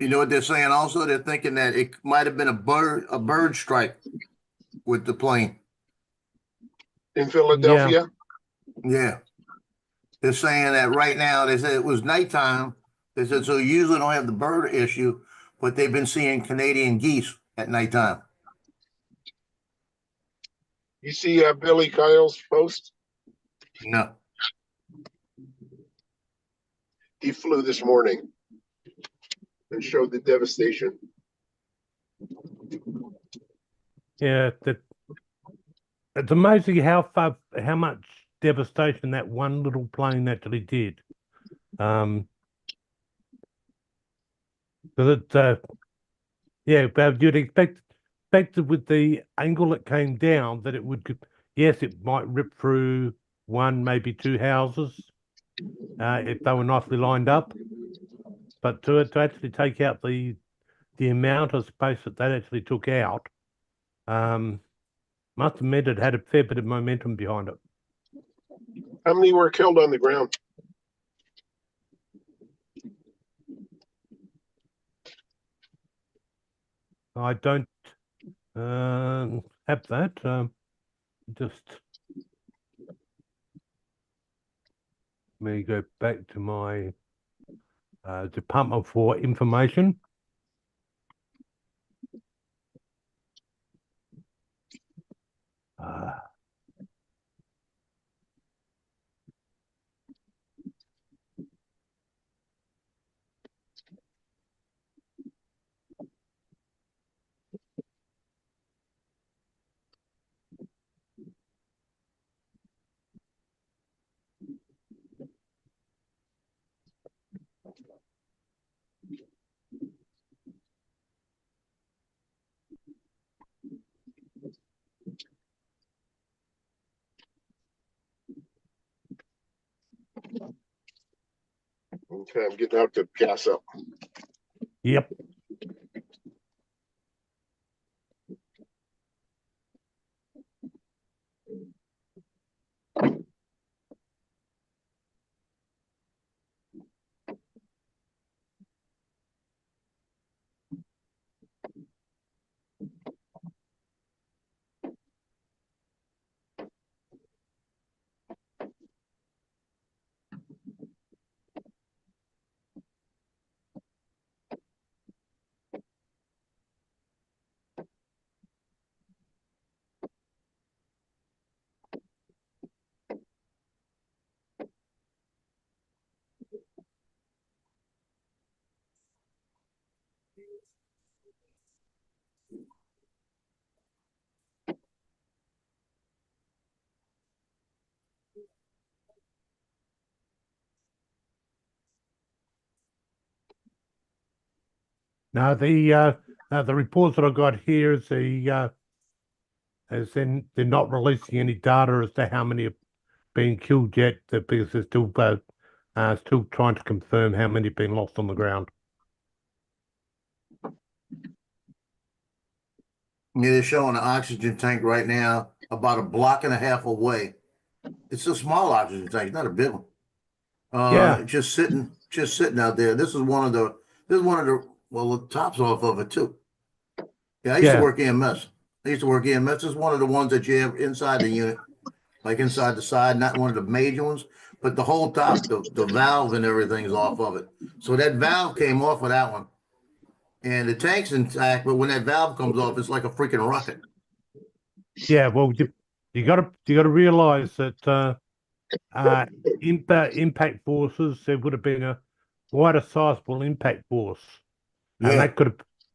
You know what they're saying also? They're thinking that it might have been a bird strike with the plane. In Philadelphia? Yeah. They're saying that right now, they said it was nighttime. They said, so you usually don't have the bird issue, but they've been seeing Canadian geese at nighttime. You see Billy Kyle's post? No. He flew this morning and showed the devastation. Yeah, it's amazing how much devastation that one little plane actually did. Because but you'd expect with the angle it came down that it would, yes, it might rip through one, maybe two houses, if they were nicely lined up. But to actually take out the amount of space that actually took out, must have meant it had a fair bit of momentum behind it. How many were killed on the ground? I don't have that. Just let me go back to my Department for Information. Okay, I'm getting out to gas up. Yep. Now the reports that I got here is they're not releasing any data as to how many have been killed yet, because they're still trying to confirm how many have been lost on the ground. Yeah, they're showing an oxygen tank right now about a block and a half away. It's a small oxygen tank, not a big one. Yeah. Just sitting out there. This is one of the well, the top's off of it too. Yeah, I used to Yeah. work EMS. This is one of the ones that you have inside the unit, like inside the side, not one of the major ones, but the whole top, the valve and everything is off of it. So that valve came off of that one. And the tank's intact, but when that valve comes off, it's like a freaking rocket. Yeah, well, you gotta realize that impact forces, there would have been quite a sizable impact force, and Yeah,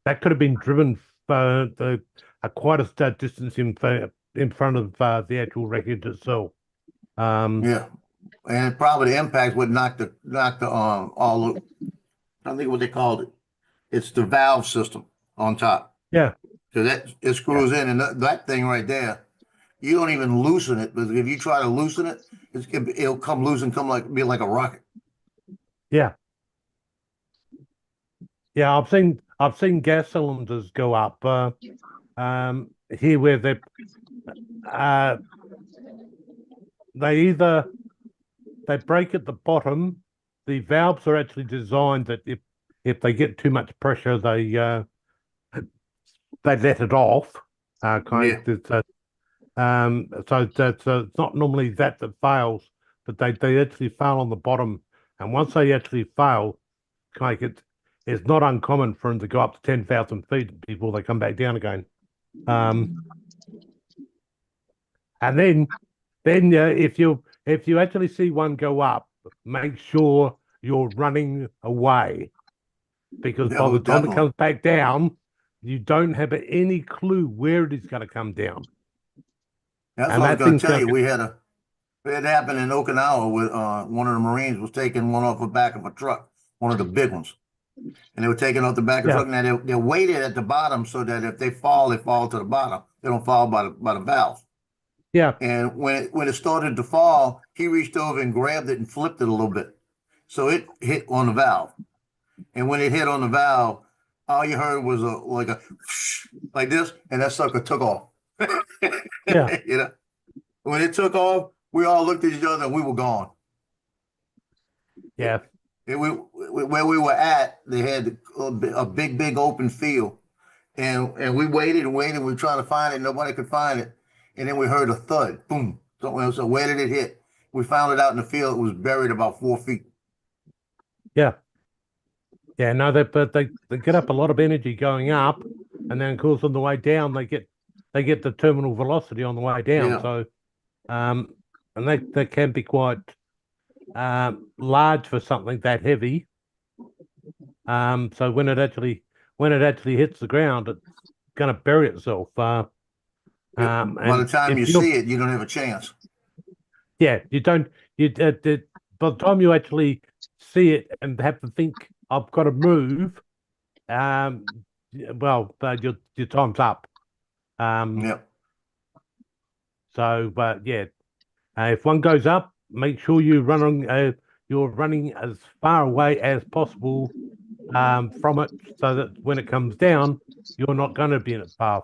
that could have been driven quite a distance in front of the actual wreckage itself. yeah. And probably the impact would knock the all the, I don't think what they called it. It's the valve system on top. Yeah, So that it screws in, and that thing right there, you don't even loosen it. But if you try to loosen it, it'll come loose and be like a rocket. yeah, yeah. I've seen gas cylinders go up. Here where uh, they break at the bottom. The valves are actually designed that if they get too much pressure, they let it off. So it's not normally that fails, but they actually fail on the bottom. And once they actually fail, it's not uncommon for them to go up to 10,000 feet before they come back down again. And then if you actually see one go up, make sure you're running away, because by the time it comes back down, you don't have any clue where it is going to come down. That's what I was going to tell you. We had it happen in Okinawa with one of the Marines was taking one off the back of a truck, one of the big ones, and they were taking off the back of the truck. Now they're weighted at the bottom so that if they fall to the bottom. They don't fall by the valve. Yeah. And when it started to fall, he reached over and grabbed it and flipped it a little bit, so it hit on the valve. And when it hit on the valve, all you heard was like like this, and that sucker took off. Yeah. You know, when it took off, we all looked at each other and we were gone. Yeah. Where we were at, they had a big open field, and we waited and waited. We were trying to find it. Nobody could find it. And then we heard a thud, boom. So where did it hit? We found it out in the field. It was buried about 4 feet. Yeah. Yeah, no, but they get up a lot of energy going up, and then of course on the way down they get the terminal velocity on the way down. Yeah. So and they can be quite large for something that heavy. So when it actually hits the ground, it's gonna bury itself. By the time you see it, you don't have a chance. Yeah, you don't. By the time you actually see it and have to think, I've got to move. Well, your time's up. Yeah. So, but yeah, if one goes up, make sure you're running as far away as possible from it, so that when it comes down, you're not going to be in its path.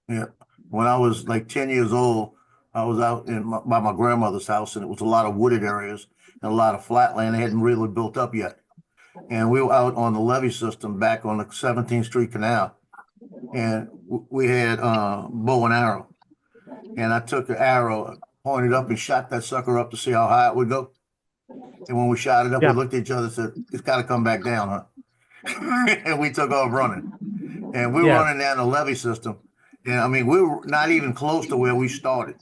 Yeah. When I was like 10 years old, I was out by my grandmother's house, and it was a lot of wooded areas and a lot of flat land. They hadn't really built up yet. And we were out on the levee system back on the 17th Street Canal. And we had bow and arrow. And I took an arrow, pointed up, and shot that sucker up to see how high it would go. And when we shot it up, we looked at each other and said, it's got to come back down, huh? And we took off running. And we were running down the levee system. And I mean, we were not even close to where we started.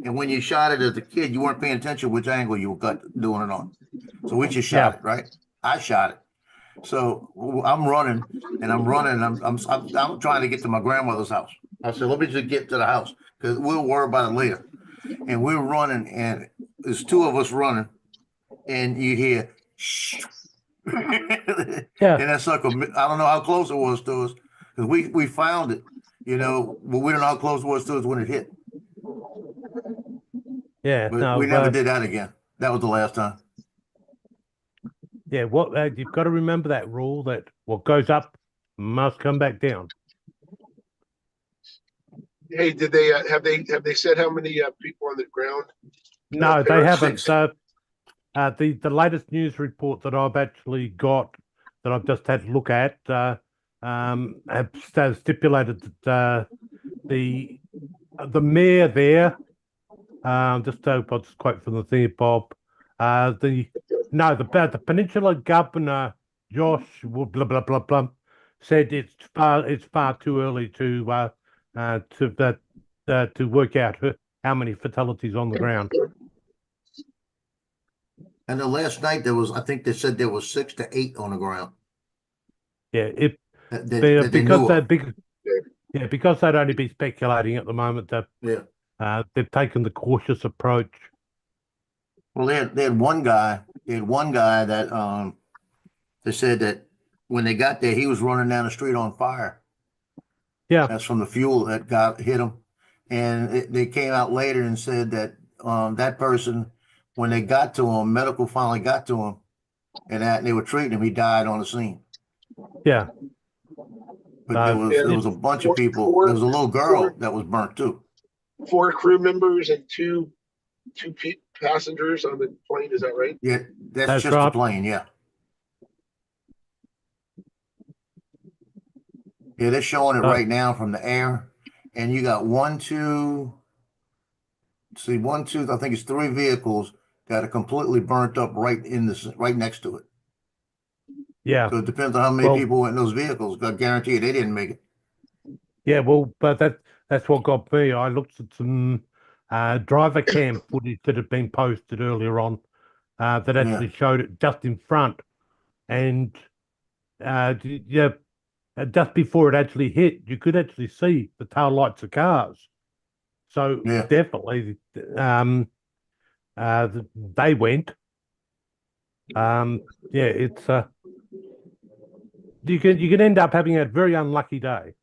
And when you shot it as a kid, you weren't paying attention which angle you were doing it on. So we just shot it, right? I shot it. So I'm running, and I'm trying to get to my grandmother's house. I said, let me just get to the house, because we'll worry about it later. And we're running, and there's two of us running, and you hear, shh. Yeah. And that sucker, I don't know how close it was to us, because we found it, but we don't know how close it was to us when it hit. Yeah, But no, we never did that again. That was the last time. yeah. What you've got to remember that rule that what goes up must come back down. Hey, did have they said how many people on the ground? No, they there are haven't. 6. So, the latest news report that I've actually got, that I've just had to look at, have stipulated that the mayor there, I'll just quote from the thing, Bob. The Peninsula Governor Josh blah blah blah blah said it's far too early to work out how many fatalities on the ground. And the last night I think they said there was 6 to 8 on the ground Yeah, that they knew of. because they'd only be speculating at the moment. Yeah. They've taken the cautious approach. Well, they had one guy that they said that when they got there, he was running down the street on fire. Yeah, That's from the fuel that hit him. And they came out later and said that that person, when they got to him, medical finally got to him, and they were treating him, he died on the scene. yeah. But there was a bunch of people. There was a little girl that was burnt too. 4 crew members and two passengers on the plane. Is that right? Yeah, That's just right. the plane. Yeah. Yeah, they're showing it right now from the air, and you got 1, 2. See, 1, 2. I think it's 3 vehicles that are completely burnt up right next to it. Yeah. So it depends on how many people were in those vehicles. I guarantee you they didn't make it. Yeah, well, but that's what got me. I looked at some driver cam footage that had been posted earlier on that actually showed it just in front, and just before it actually hit, you could actually see the tail lights of cars. So definitely, they went. It's you can end up having a very unlucky day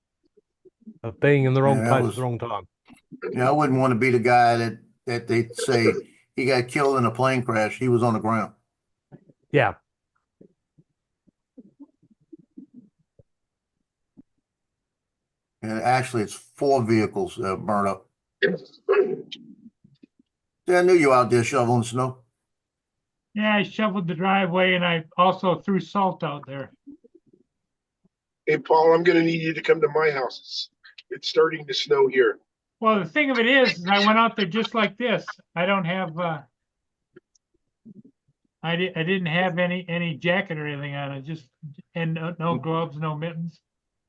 of being in the wrong place at the wrong time. Yeah, I wouldn't want to be the guy that they say he got killed in a plane crash. He was on the ground. Yeah. And actually, it's 4 vehicles that burned up. Yeah, I knew you out there shoveling snow. Yeah, I shoveled the driveway and I also threw salt out there. Hey, Paul, I'm going to need you to come to my house. It's starting to snow here. Well, the thing of it is I went out there just like this. I don't have, I didn't have any jacket or anything on it, and no gloves, no mittens.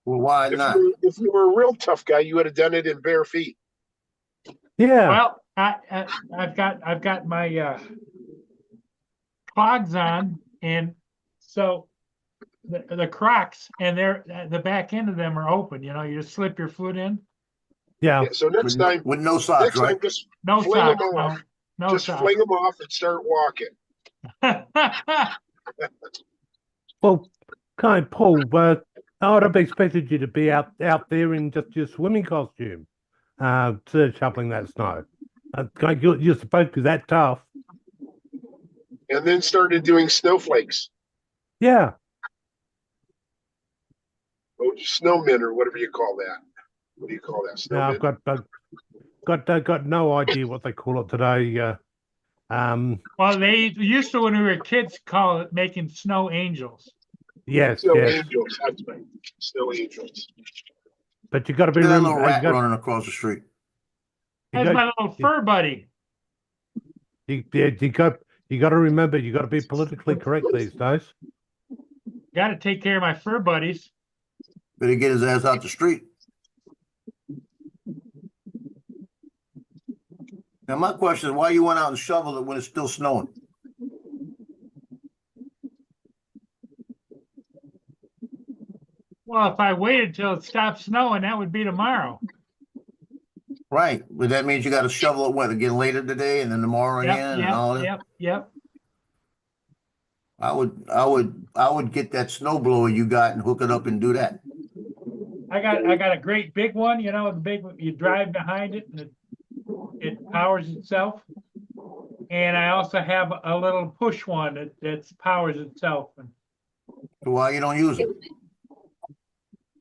Well, why not? If you were a real tough guy, you would have done it in bare feet. Yeah. Well, I've got my clogs on, and so the Crocs, and the back end of them are open. You just slip your foot in. Yeah. So next time, with no socks, right? Just no fling socks, them off. no just socks. fling them off and start walking. Well, Paul, I would have expected you to be out there in just your swimming costume, shoveling that snow. You're supposed to be that tough. And then started doing snowflakes. Yeah. Oh, snowmen or whatever you call that. What do you call that? Snowmen? I've got no idea what they call it today. Well, they used to, when we were kids, call it making snow angels. Yes, Snow yes. angels. That's right. Snow angels. But you got to be Look at that little rat running across the street. That's my little fur buddy. You got to remember, you got to be politically correct these days. Got to take care of my fur buddies. Better get his ass out the street. Now, my question is, why you went out and shoveled it when it's still snowing? Well, if I waited till it stopped snowing, that would be tomorrow. Right, but that means you got to shovel it again later today, and then tomorrow again, and all that. Yep. I would get that snow blower you got and hook it up and do that. I got a great big one, you know, the big one, you drive behind it and it powers itself. And I also have a little push one that powers itself. And So why you don't use it?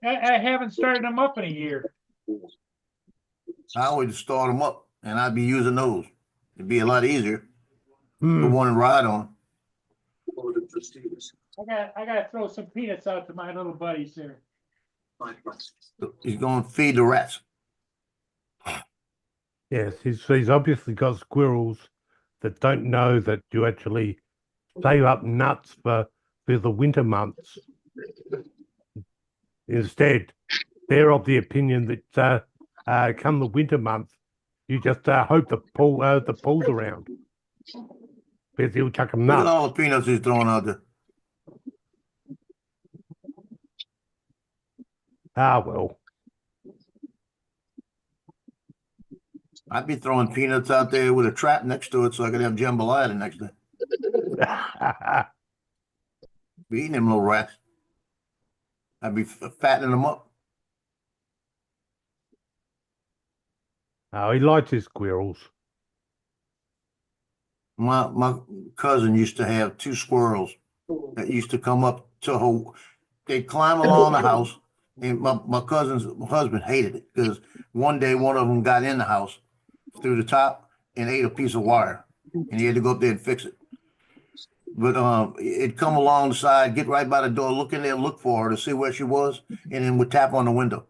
I haven't started them up in a year. I would start them up and I'd be using those. It'd be a lot easier. The Hmm. one to ride on. I gotta throw some peanuts out to my little buddies here. He's gonna feed the rats. Yes, he's obviously got squirrels that don't know that you actually save up nuts for the winter months. Instead, they're of the opinion that come the winter months, you just hope the pool's around. Because he'll chuck them Look at nuts. all the peanuts he's throwing out there. Ah, well. I'd be throwing peanuts out there with a trap next to it so I could have jambalaya the next day. Be eating them little rats. I'd be fattening them up. Oh, he likes his squirrels. My cousin used to have 2 squirrels that used to come up to her. They'd climb along the house, and my cousin's husband hated it because one day one of them got in the house through the top and ate a piece of wire, and he had to go up there and fix it. But it'd come along the side, get right by the door, look in there, look for her to see where she was, and then would tap on the window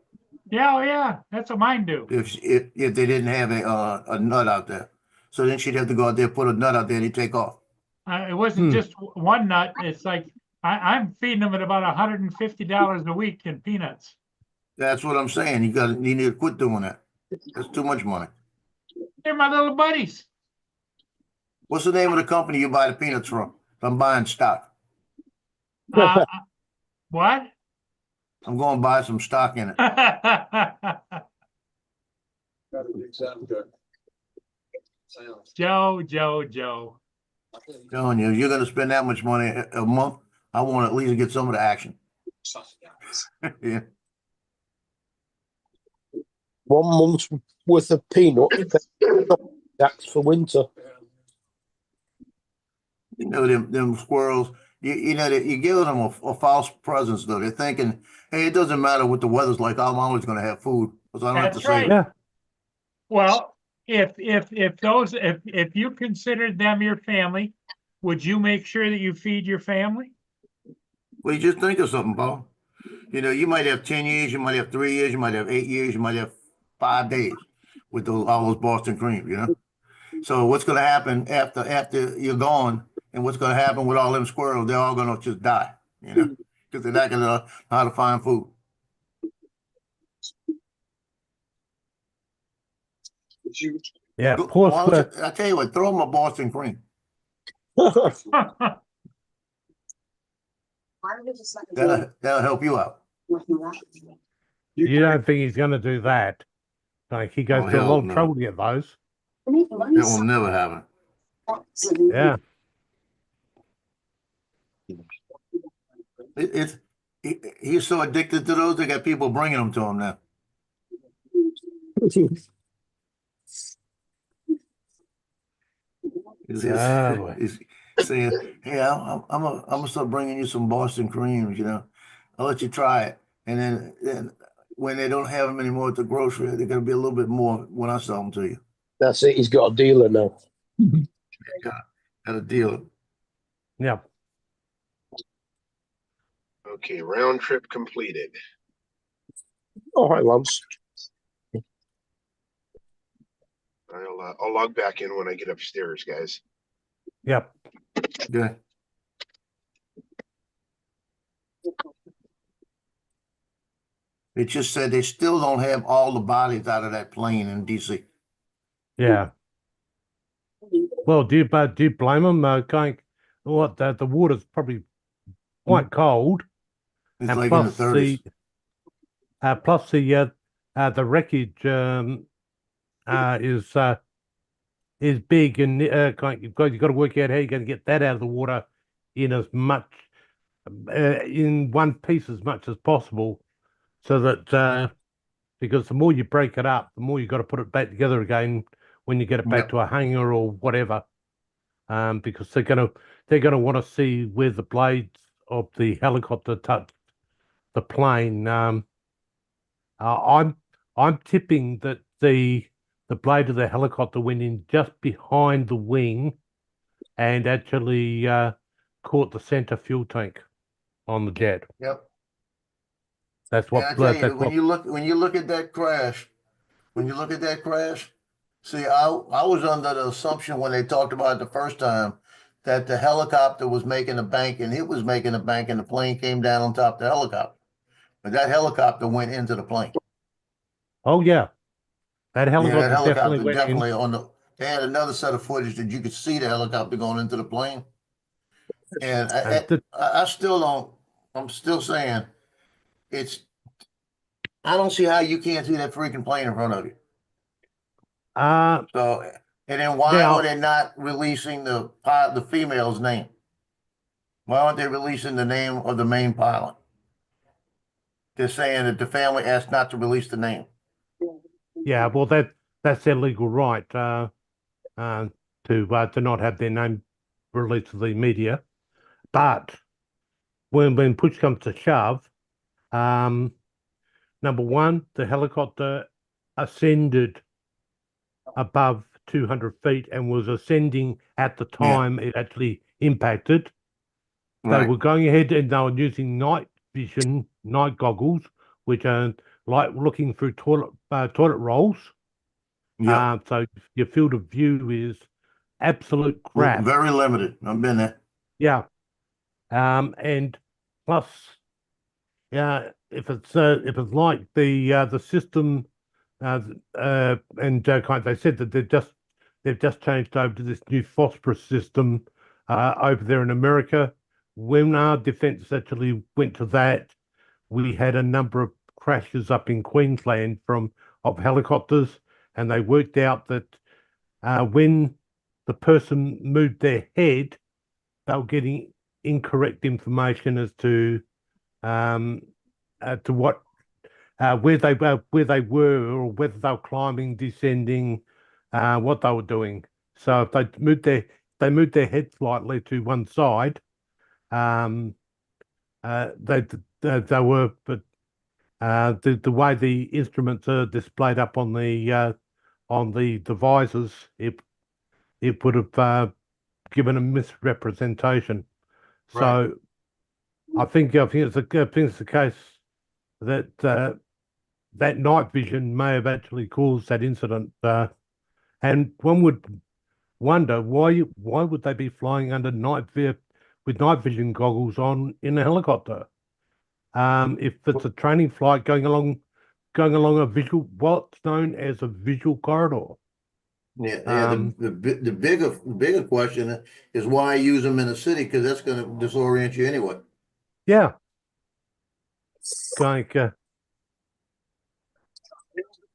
Yeah, oh yeah, that's what mine do. if they didn't have a nut out there. So then she'd have to go out there, put a nut out there, and he'd take off. It wasn't Hmm. just one nut. It's like I'm feeding them at about $150 a week in peanuts. That's what I'm saying. You need to quit doing that. That's too much money. They're my little buddies. What's the name of the company you buy the peanuts from? I'm buying stock. What? I'm going to buy some stock in it. Joe. Telling you, if you're going to spend that much money a month, I want to at least get some of the action. Yeah. 1 month's worth of peanuts tax for winter. You know, them squirrels, you know, you're giving them a false presence, though. They're thinking, hey, it doesn't matter what the weather's like. I'm always going to have food because I don't have to That's save. right. Yeah. Well, if you considered them your family, would you make sure that you feed your family? Well, you just think of something, Paul. You know, you might have 10 years, you might have 3 years, you might have 8 years, you might have 5 days with all those Boston cream, you know? So what's going to happen after you're gone, and what's going to happen with all them squirrels? They're all going to just die, you know, because they're not going to know how to find food. Yeah, Go- poor why don't squirrel. you- I tell you what, throw them a Boston cream. That'll help you out. You don't think he's going to do that? Like he goes Oh, through a hell lot of no. trouble to get those. That will never happen. Yeah. He's so addicted to those. They got people bringing them to him now. He's saying, "Hey, I'm gonna start bringing you some Boston creams. You know, I'll let you try it, and then when they don't have them anymore at the grocery, they're gonna be a little bit more when I sell them to you. That's it. He's got a dealer now. Got a deal. Yeah. Okay, round trip completed. All right, Lance. I'll log back in when I get upstairs, guys. Yep. Yeah. They just said they still don't have all the bodies out of that plane in DC. Yeah. Well, do you blame them? Going what the water's probably quite cold, It's and like in the plus 30s. the wreckage is big, and you've got to work out how you're going to get that out of the water in as much in one piece as much as possible, so that because the more you break it up, the more you got to put it back together again when you get it back Yep. to a hangar or whatever. Because they're gonna want to see where the blades of the helicopter touch the plane. I'm tipping that the blade of the helicopter went in just behind the wing and actually caught the center fuel tank on the jet. Yep. That's And I what tell you, that's when what you look at that crash, see, I was under the assumption when they talked about it the first time that the helicopter was making a bank and it was making a bank and the plane came down on top of the helicopter. But that helicopter went into the plane. Oh yeah, that Yeah, that helicopter definitely helicopter went in. definitely on the. They had another set of footage that you could see the helicopter going into the plane, and And I still don't. I'm still saying it's. I don't see how you can't see that freaking plane in front of you. uh So, and then why were now they not releasing the female's name? Why aren't they releasing the name of the main pilot? They're saying that the family asked not to release the name. yeah, well that's their legal right uh to not have their name released to the media. But when push comes to shove, um number one, the helicopter ascended above 200 feet and was ascending at the Yeah, time it actually impacted. They right. were going ahead and they were using night vision, night goggles, which are like looking through toilet rolls. Yep. So your field of view is absolute crap. Very limited. I've been there. Yeah. And plus, yeah, if it's like the system, they said that they've just changed over to this new phosphorus system over there in America. When our defence actually went to that, we had a number of crashes up in Queensland of helicopters, and they worked out that when the person moved their head, they were getting incorrect information as um, to what where they were or whether they were climbing, descending, what they were doing. So if they moved their head slightly to one side, um, they were, but the way the instruments are displayed up on the visors, it would have given a misrepresentation. Right. So I think it's the case that that night vision may have actually caused that incident. And one would wonder why would they be flying under with night vision goggles on in a helicopter? If it's a training flight going along what's known as a visual corridor. Yeah, yeah. Um, The bigger question is why use them in the city because that's going to disorient you anyway. yeah, like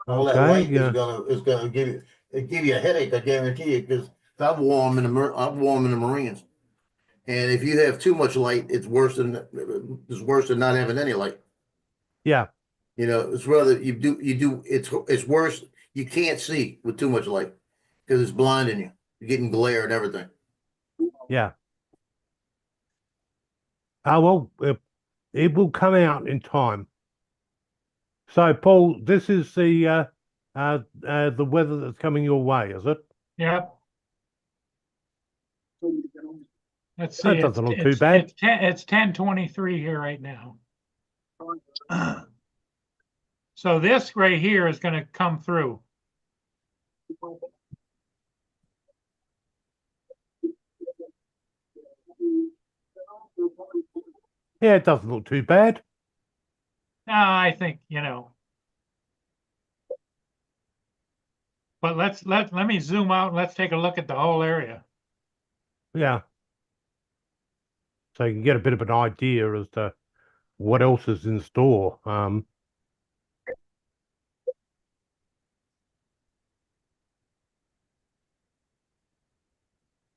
All that okay, light yeah, is gonna give you a headache. I guarantee you because I'm warm in the Marines, and if you have too much light, it's worse than not having any light. yeah, You know, it's rather you do it's worse. You can't see with too much light because it's blinding you. You're getting glare and everything. yeah. Well, it will come out in time. So, Paul, this is the weather that's coming your way, is it? Yep. Let's see, That doesn't look too bad. it's 10:23 here right now. So this right here is gonna come through. Yeah, it doesn't look too bad. I think, but let me zoom out and let's take a look at the whole area. Yeah. So you can get a bit of an idea as to what else is in store.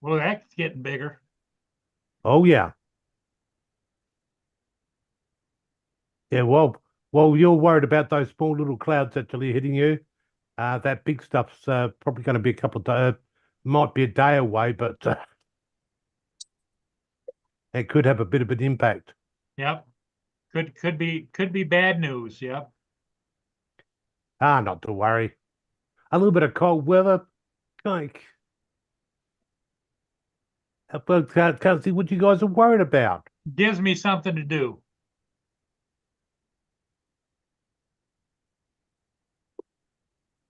Well, that's getting bigger. Oh yeah. Yeah, well, you're worried about those small little clouds actually hitting you. That big stuff's probably going to be a couple of days, might be a day away, but it could have a bit of an impact. Yep. Could be bad news. Yep. Not to worry. A little bit of cold weather, like, but can't see what you guys are worried about. Gives me something to do.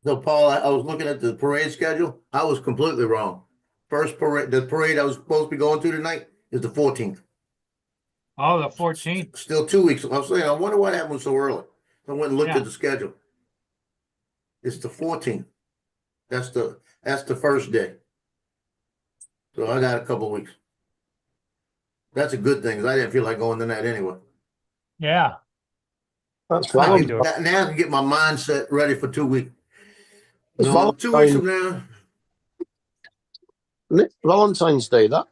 So Paul, I was looking at the parade schedule. I was completely wrong. First parade, the parade I was supposed to be going to tonight is the 14th. Oh, the 14th. Still 2 weeks. I was saying, I wonder what happened so early. I went and looked Yeah. at the schedule. It's the 14th. That's the first day. So I got a couple of weeks. That's a good thing, 'cause I didn't feel like going to that anyway. Yeah. That's I can Valentine's. do it. Now I can get my mindset ready for 2 weeks. It's No, 2 weeks from Valentine's, now. isn't it? Valentine's Day, that.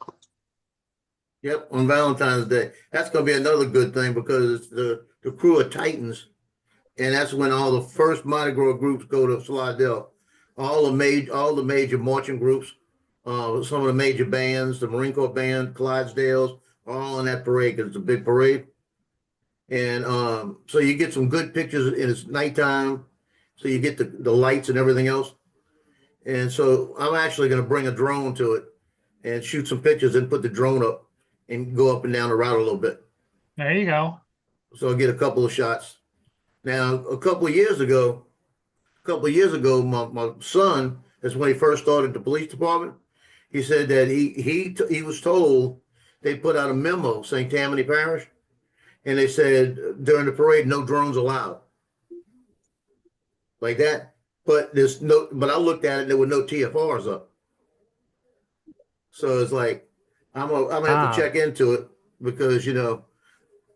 Yep, on Valentine's Day. That's gonna be another good thing because it's the crew of Titans, and that's when all the first Mardi Gras groups go to Slidell. All the major marching groups, some of the major bands, the Marine Corps band, Clydesdales, are all in that parade because it's a big parade. And so you get some good pictures, and it's nighttime, so you get the lights and everything else. And so I'm actually going to bring a drone to it and shoot some pictures and put the drone up and go up and down the route a little bit. There you go. So I'll get a couple of shots. Now, a couple of years ago, my son, that's when he first started the police department. He said that he was told they put out a memo, St. Tammany Parish, and they said during the parade, no drones allowed, like that. But I looked at it, there were no TFRs up. So it's like I'm gonna have to check into it because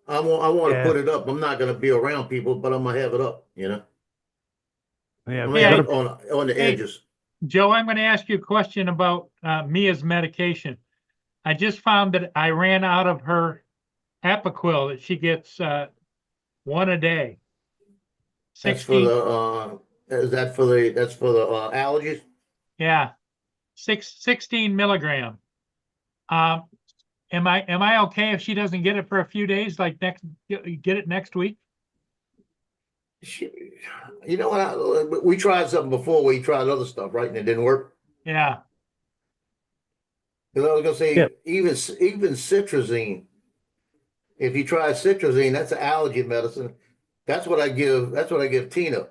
I want to Yeah. put it up. I'm not gonna be around people, but I'm gonna have it up. Yeah, I'm we gonna have got it on the Hey. edges. Joe, I'm going to ask you a question about Mia's medication. I just found that I ran out of her Apoquil that she gets one a day. That's for 16, that's for the allergies. yeah, 16 milligram. Am I okay if she doesn't get it for a few days, like get it next week? You know what? We tried something before. We tried other stuff, right? And it didn't work. Yeah, Because I was gonna say, Yeah. even citrazine. If you try citrazine, that's an allergy medicine. That's what I give. That's what I give Tina.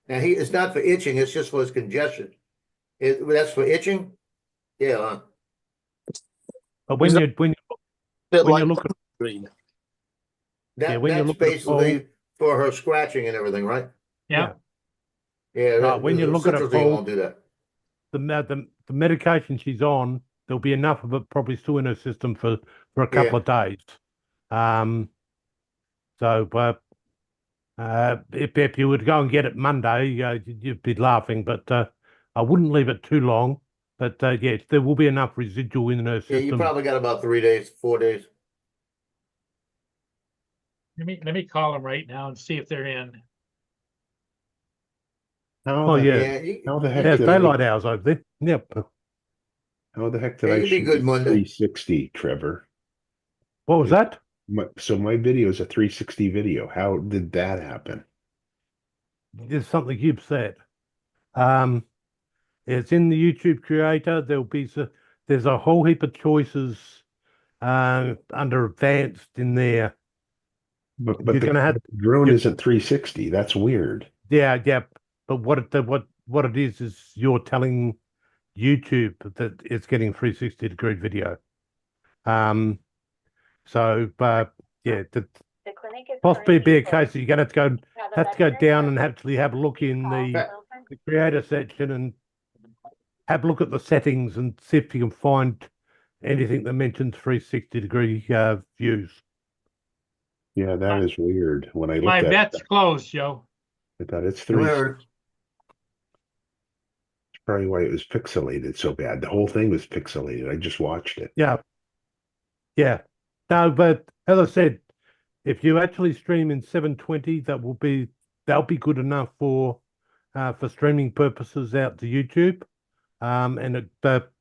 Now it's not for itching. It's just for his congestion. That's for itching. Yeah. but when Is you when Bit When like you look at green. when you That's look at a basically for her scratching and everything, right? yeah. Yeah. when you look at a citrazine full- won't do that. the medication she's on, there'll be enough of it probably still in her system for a couple of days. So if you were to go and get it Monday, you'd be laughing, but I wouldn't leave it too long. But yes, there will be enough residual in her Yeah, system. you probably got about 3 days, 4 days. Let me call them right now and see if they're in. Oh, yeah. How the heck Yeah, did daylight hours over there. Yep. How the heck did Yeah, I you'd be shoot good a Monday. 360, Trevor? What was that? So my video is a 360 video. How did that happen? There's something you've said. It's in the YouTube creator. There's a whole heap of choices under advanced in there. But You're the gonna have drone you- isn't 360. That's weird. Yeah. But what it is you're telling YouTube that it's getting 360-degree video. So yeah, that The clinic is possibly be a currently case that you're gonna have to go down and actually have a look in the creator section and have a look at the settings and see if you can find anything that mentions 360-degree views. Yeah, that is weird. When I My looked at bet's closed, Joe. it, I thought it's You 360. heard. That's probably why it was pixelated so bad. The whole thing was pixelated. I just watched it. Yeah. Yeah. No, but as I said, if you actually stream in 720, that'll be good enough for streaming purposes out to YouTube. And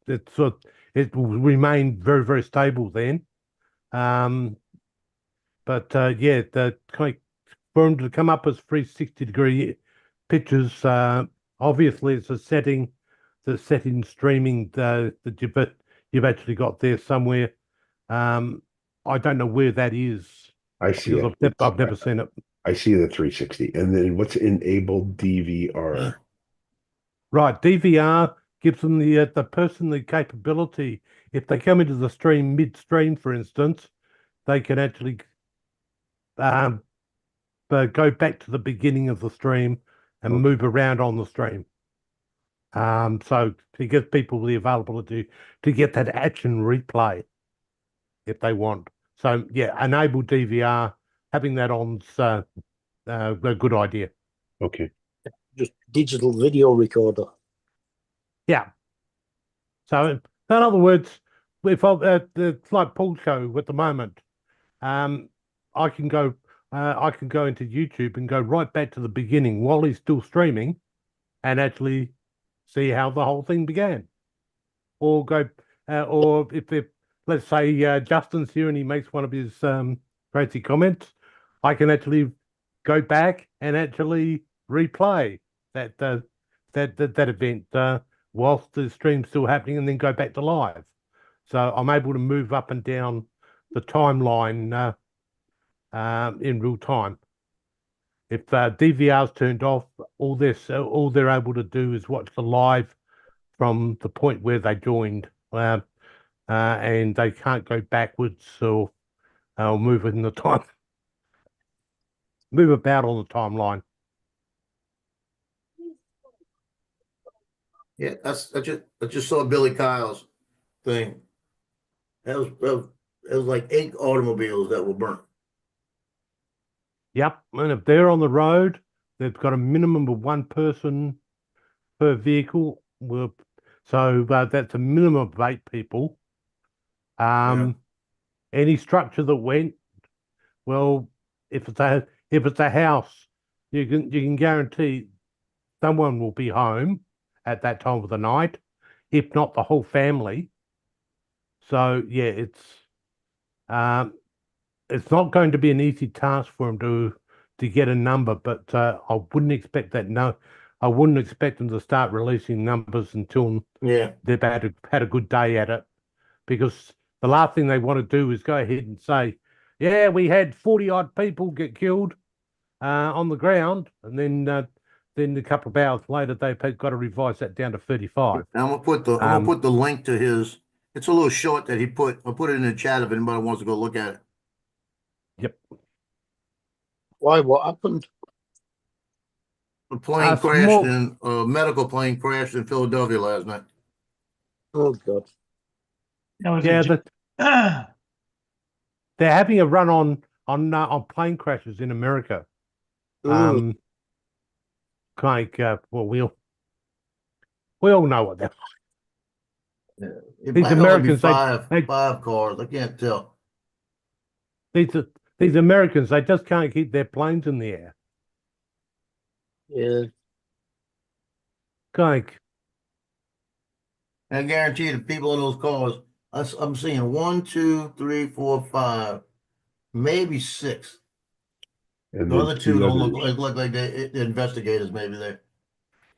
it will remain very, very stable then. But yeah, the kind of, for them to come up as 360-degree pictures, obviously it's a setting, the setting streaming that you've actually got there somewhere. I don't know where that is I see because it. I've never seen it. I see the 360. And then what's enabled DVR? Right, DVR gives them the person the capability. If they come into the stream midstream, for instance, they can actually go back to the beginning of the stream and Okay. move around on the stream. So it gives people the availability to get that action replay if they want. So yeah, enable DVR, having that on's a good idea. Okay. Just digital video recorder. Yeah. So in other words, if it's like Paul's show at the moment, I can go into YouTube and go right back to the beginning while he's still streaming, and actually see how the whole thing began. Or go, or if let's say Justin's here and he makes one of his crazy comments, I can actually go back and actually replay that event whilst the stream's still happening, and then go back to live. So I'm able to move up and down the timeline in real time. If DVR's turned off, all they're able to do is watch the live from the point where they joined, and they can't go backwards or move in the time, move about on the timeline. Yeah, I just saw Billy Kyle's thing. That was like 8 automobiles that were burnt. Yep, and if they're on the road, they've got a minimum of 1 person per vehicle. So that's a minimum of 8 people. Any structure that went, well, if it's a house, you can guarantee someone will be home at that time of the night, if not the whole family. So yeah, it's not going to be an easy task for them to get a number, but I wouldn't expect that. No, I wouldn't expect them to start releasing numbers until they've had a good day at it, because the last thing they want to do is go ahead and say, yeah, we had 40 odd people get killed on the ground, and then a couple of hours later they've got to revise that down to 35. And I'm gonna put the link to his. It's a little short that he put. I'll put it in the chat if anybody wants to go look at it. Yep. Why? What happened? A plane crashed a medical plane crashed in Philadelphia last night. Oh God. Yeah, they're having a run on plane crashes in America. Mm. Like, well, we all know what they're Yeah. It These might only be Americans, five cars. I can't tell. These Americans, they just can't keep their planes in the air. Yeah. Like, I guarantee you, the people in those cars, I'm seeing 1, 2, 3, 4, 5, maybe 6. And The then other 2 two don't others. look like the investigators maybe there.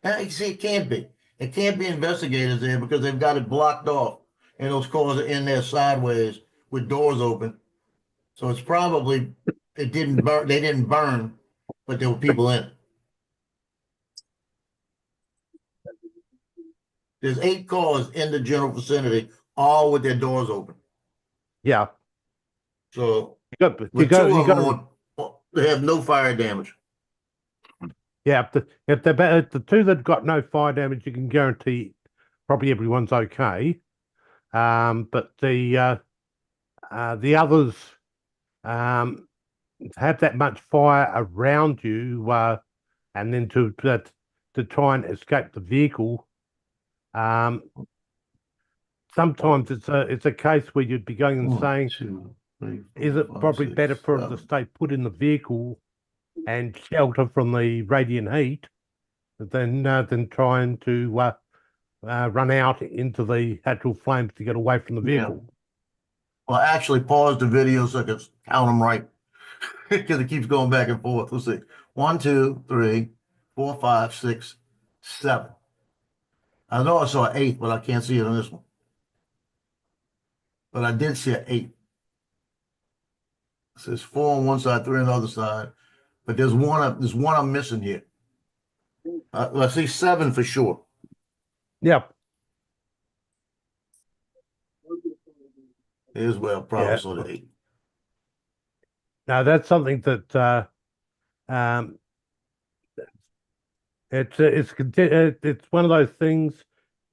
And you see, it can't be. It can't be investigators there because they've got it blocked off, and those cars are in there sideways with doors open. So it's probably it didn't burn. They didn't burn, but there were people in it. There's 8 cars in the general vicinity, all with their doors open. yeah, So you but got 2 you of got them they have no fire damage. yeah. If the 2 that got no fire damage, you can guarantee probably everyone's okay. But the others have that much fire around you, and then to try and escape the vehicle, sometimes it's a case where you'd be going and One, saying, two, three, is four, it five, probably six, better for it to seven. stay put in the vehicle and shelter from the radiant heat than trying to run out into the actual flames to get away from the Yeah. vehicle? Well, actually pause the video so I can count them right. Because it keeps going back and forth. Let's see. 1, 2, 3, 4, 5, 6, 7. I know I saw an 8, but I can't see it on this one. But I did see an 8. It says 4 on one side, 3 on the other side. But there's one I'm missing here. I see 7 for sure. Yep. Here's where I probably Yeah. saw the 8. Now that's something that um, it's one of those things.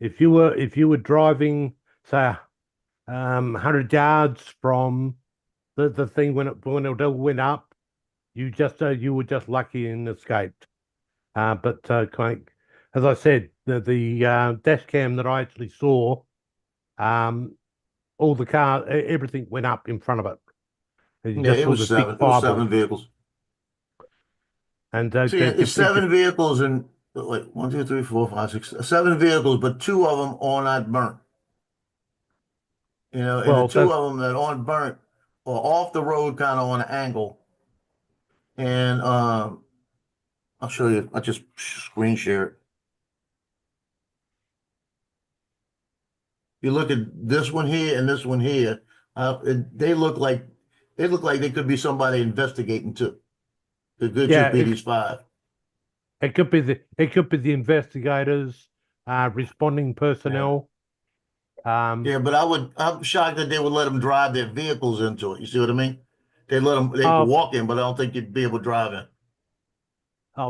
If you were driving, say, 100 yards from the thing when it all went up, you were just lucky and escaped. But as I said, the dash cam that I actually saw, all the car, everything went up in front of it. And you Yeah, just it saw was this 7. big It was fireball. 7 vehicles. And See, it's 7 vehicles and wait, 1, 2, 3, 4, 5, 6, 7 vehicles, but 2 of them are not burnt. You know, and well, the 2 of them that aren't burnt are off the road, kind of on an angle. And I'll show you. I'll just screen share it. You look at this one here and this one here. They look like they could be somebody investigating too. The good Yeah, PD's 5. it could be the investigators, responding personnel. Yeah, but I'm shocked that they would let them drive their vehicles into it. You see what I mean? They could Oh, walk in, but I don't think you'd be able to drive in.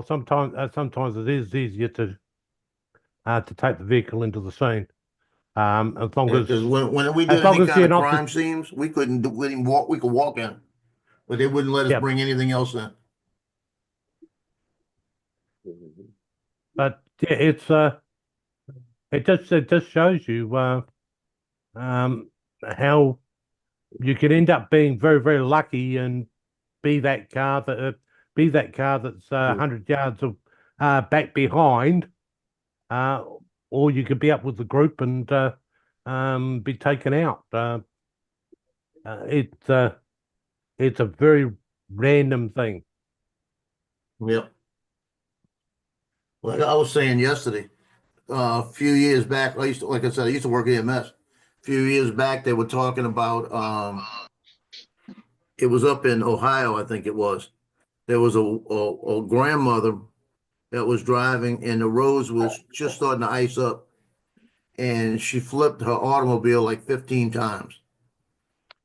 sometimes it is easier to take the vehicle into the scene. As long as Because when we as did long any as kind you're of not crime scenes, we couldn't do, we didn't walk. We could walk in, but they wouldn't let us Yep. bring anything else in. But yeah, it just shows you how you can end up being very, very lucky and be that car that's 100 yards of back behind, or you could be up with the group and be taken out. It's a very random thing. Yep. Like I was saying yesterday, a few years back, like I said, I used to work at EMS. A few years back, they were talking about, it was up in Ohio, I think it was. There was a grandmother that was driving and the roads was just starting to ice up. And she flipped her automobile like 15 times.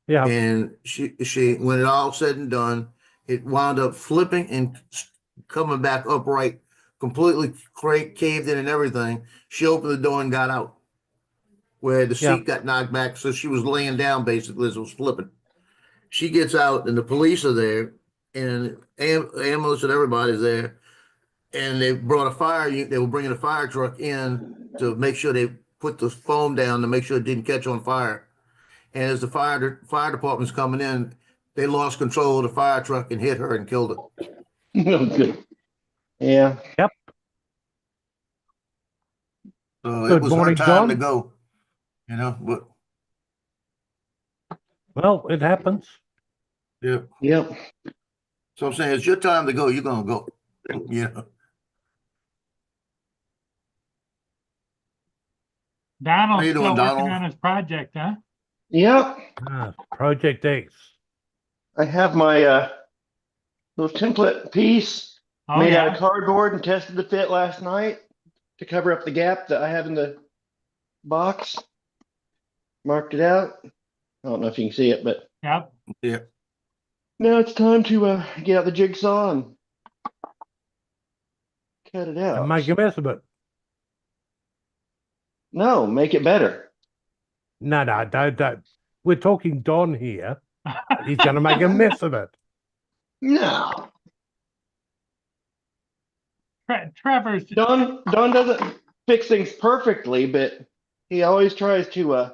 Yeah, And she when it all said and done, it wound up flipping and coming back upright, completely caved in and everything. She opened the door and got out, where the yeah. seat got knocked back, so she was laying down basically as it was flipping. She gets out, and the police are there, and ambulance and everybody's there, and they brought a fire unit. They were bringing a fire truck in to make sure they put the foam down to make sure it didn't catch on fire. And as the fire department's coming in, they lost control of the fire truck and hit her and killed her. Oh, good. Yeah. So it Good was her morning, time to John. go, you know. But Well, it happens. yeah, Yep. so I'm saying it's your time to go. You're gonna go. Yeah. How Donald's you still doing, working Donald? on his project, huh? Yep. Project X. I have my little template piece Oh, made out yeah. of cardboard and tested the fit last night to cover up the gap that I have in the box. Marked it out. I don't know if you can see it, but Yep. Yeah. now it's time to get out the jigsaw and cut it out. And make a mess of it. No, make it better. No, don't. We're talking Don here. He's going to make a mess of it. No. Trevor's Don doesn't fix things perfectly, but he always tries to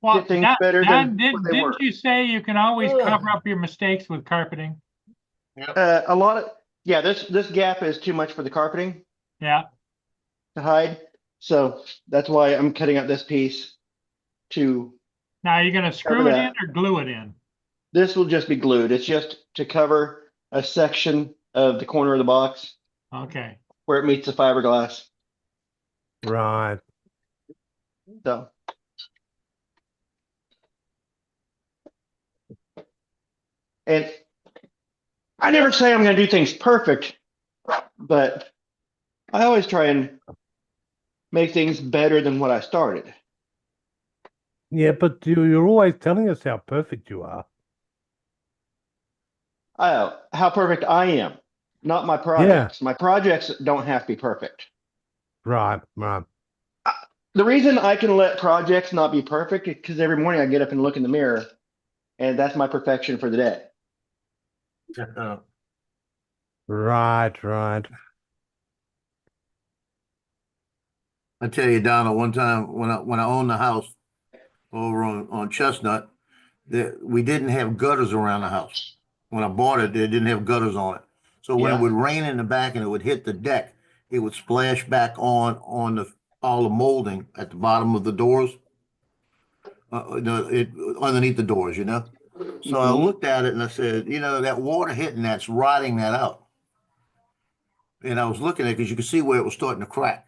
Well, get things Don, better Don, than what they were. didn't you say you can always Ugh. cover up your mistakes with carpeting? A lot of, yeah, this gap is too much for the carpeting Yeah, to hide. So that's why I'm cutting out this piece to, now you're gonna screw Cover it in that. or glue it in? this will just be glued. It's just to cover a section of the corner of the box Okay, where it meets the fiberglass. Right. So. And I never say I'm going to do things perfect, but I always try and make things better than what I started. Yeah, but you're always telling us how perfect you are. How perfect I am, not my projects. My projects don't have to be perfect. Right, right. The reason I can let projects not be perfect is because every morning I get up and look in the mirror, and that's my perfection for the day. Right, right. I tell you, Donna, one time when I owned the house over on Chestnut, that we didn't have gutters around the house. When I bought it, they didn't have gutters on it. So when Yeah. it would rain in the back and it would hit the deck, it would splash back on the all the molding at the bottom of the doors. Underneath the doors, you know. So I Mhm. looked at it and I said, you know, that water hitting that's rotting that out. And I was looking at it because you could see where it was starting to crack.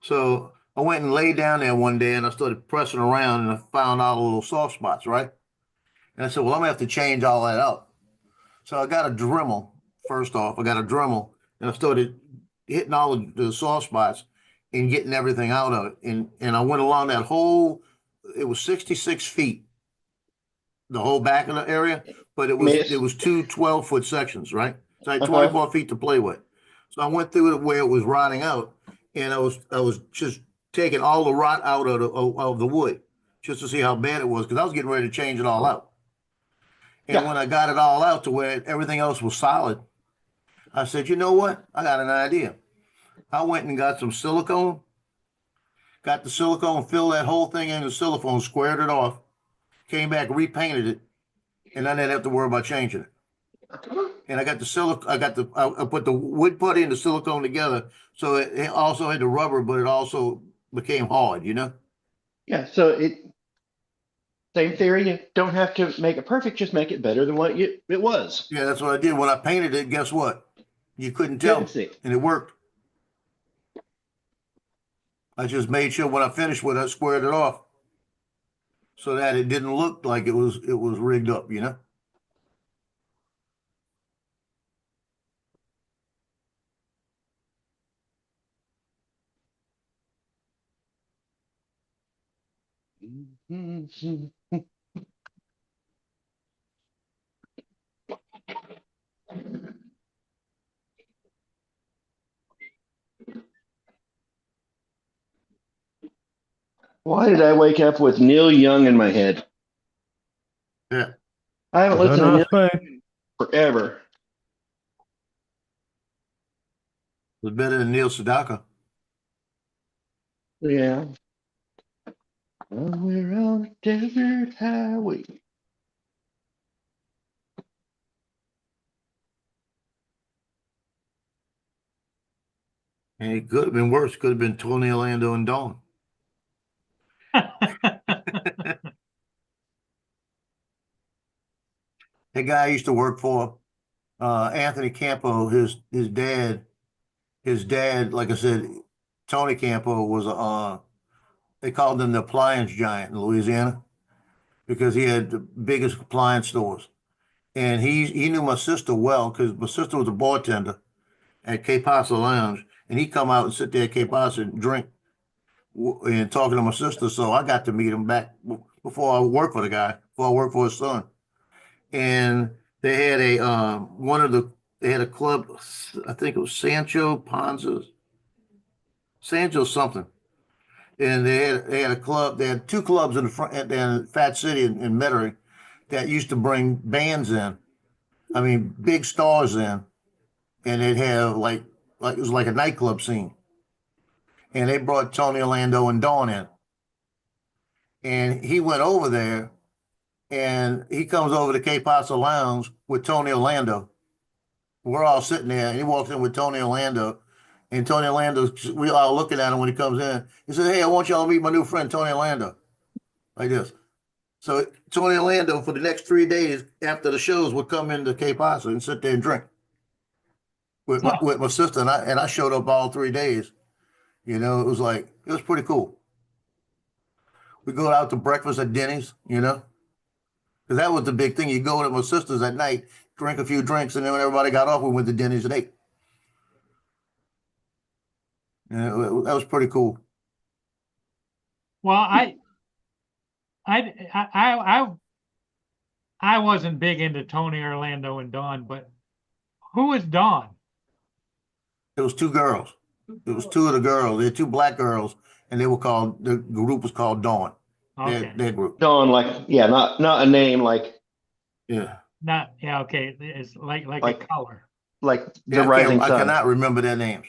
So I went and laid down there one day and I started pressing around and I found all the little soft spots, right? And I said, well, I'm gonna have to change all that out. So I got a Dremel. First off, I got a Dremel and I started hitting all the soft spots and getting everything out of it. And I went along that whole, it was 66 feet, the whole back of the area, but it was two 12-foot sections, right? So I had 24 feet to play with. So I went through it where it was rotting out, and I was just taking all the rot out of the wood just to see how bad it was because I was getting ready to change it all out. And Yeah. when I got it all out to where everything else was solid, I said, you know what? I got an idea. I went and got some silicone, got the silicone, filled that whole thing in the silicone, squared it off, came back, repainted it, and I didn't have to worry about changing it. And I got the I put the wood putty and the silicone together, so it also had the rubber, but it also became hard, you know? Yeah. So same theory. You don't have to make it perfect. Just make it better than what it was. Yeah, that's what I did. When I painted it, guess what? You couldn't tell, Couldn't see. and it worked. I just made sure when I finished with it, I squared it off so that it didn't look like it was rigged up, you know? Why did I wake up with Neil Young in my head? Yeah. I haven't Don't listened to Neil ask me. Young forever. It was better than Neil Sedaka. Yeah. We're on a desert highway. And it could have been worse. Could have been Tony Orlando and Dawn. That guy I used to work for, Anthony Campo, his dad, like I said, Tony Campo was they called him the appliance giant in Louisiana because he had the biggest appliance stores. And he knew my sister well because my sister was a bartender at Cape Pasa Lounge, and he'd come out and sit there at Cape Pasa and drink and talking to my sister. So I got to meet him back before I worked for the guy, before I worked for his son. And they had they had a club, I think it was Sancho Panza's, Sancho something. And they had a club, they had two clubs in the front in Fat City in Metairie that used to bring bands in. I mean, big stars in. And they'd have like it was like a nightclub scene. And they brought Tony Orlando and Dawn in. and he went over there, and he comes over to Cape Pasa Lounge with Tony Orlando. We're all sitting there, and he walks in with Tony Orlando, and Tony Orlando, we all looking at him when he comes in. He said, "Hey, I want y'all to meet my new friend Tony Orlando," like this. So Tony Orlando, for the next 3 days after the shows, would come into Cape Pasa and sit there and drink with my sister, and I showed up all 3 days. You know, it was pretty cool. We go out to breakfast at Denny's, you know, because that was the big thing. You go to my sister's at night, drink a few drinks, and then when everybody got off, we went to Denny's and ate. Yeah, that was pretty cool. Well, I wasn't big into Tony Orlando and Dawn, but who is Dawn? It was two girls. It was two of the girls. They're two black girls, and the group was called Dawn. Okay, Their group. Dawn, like, yeah, not a name, like Yeah. okay. It's like a Like- color. the Yeah, rising I sun. cannot remember their names.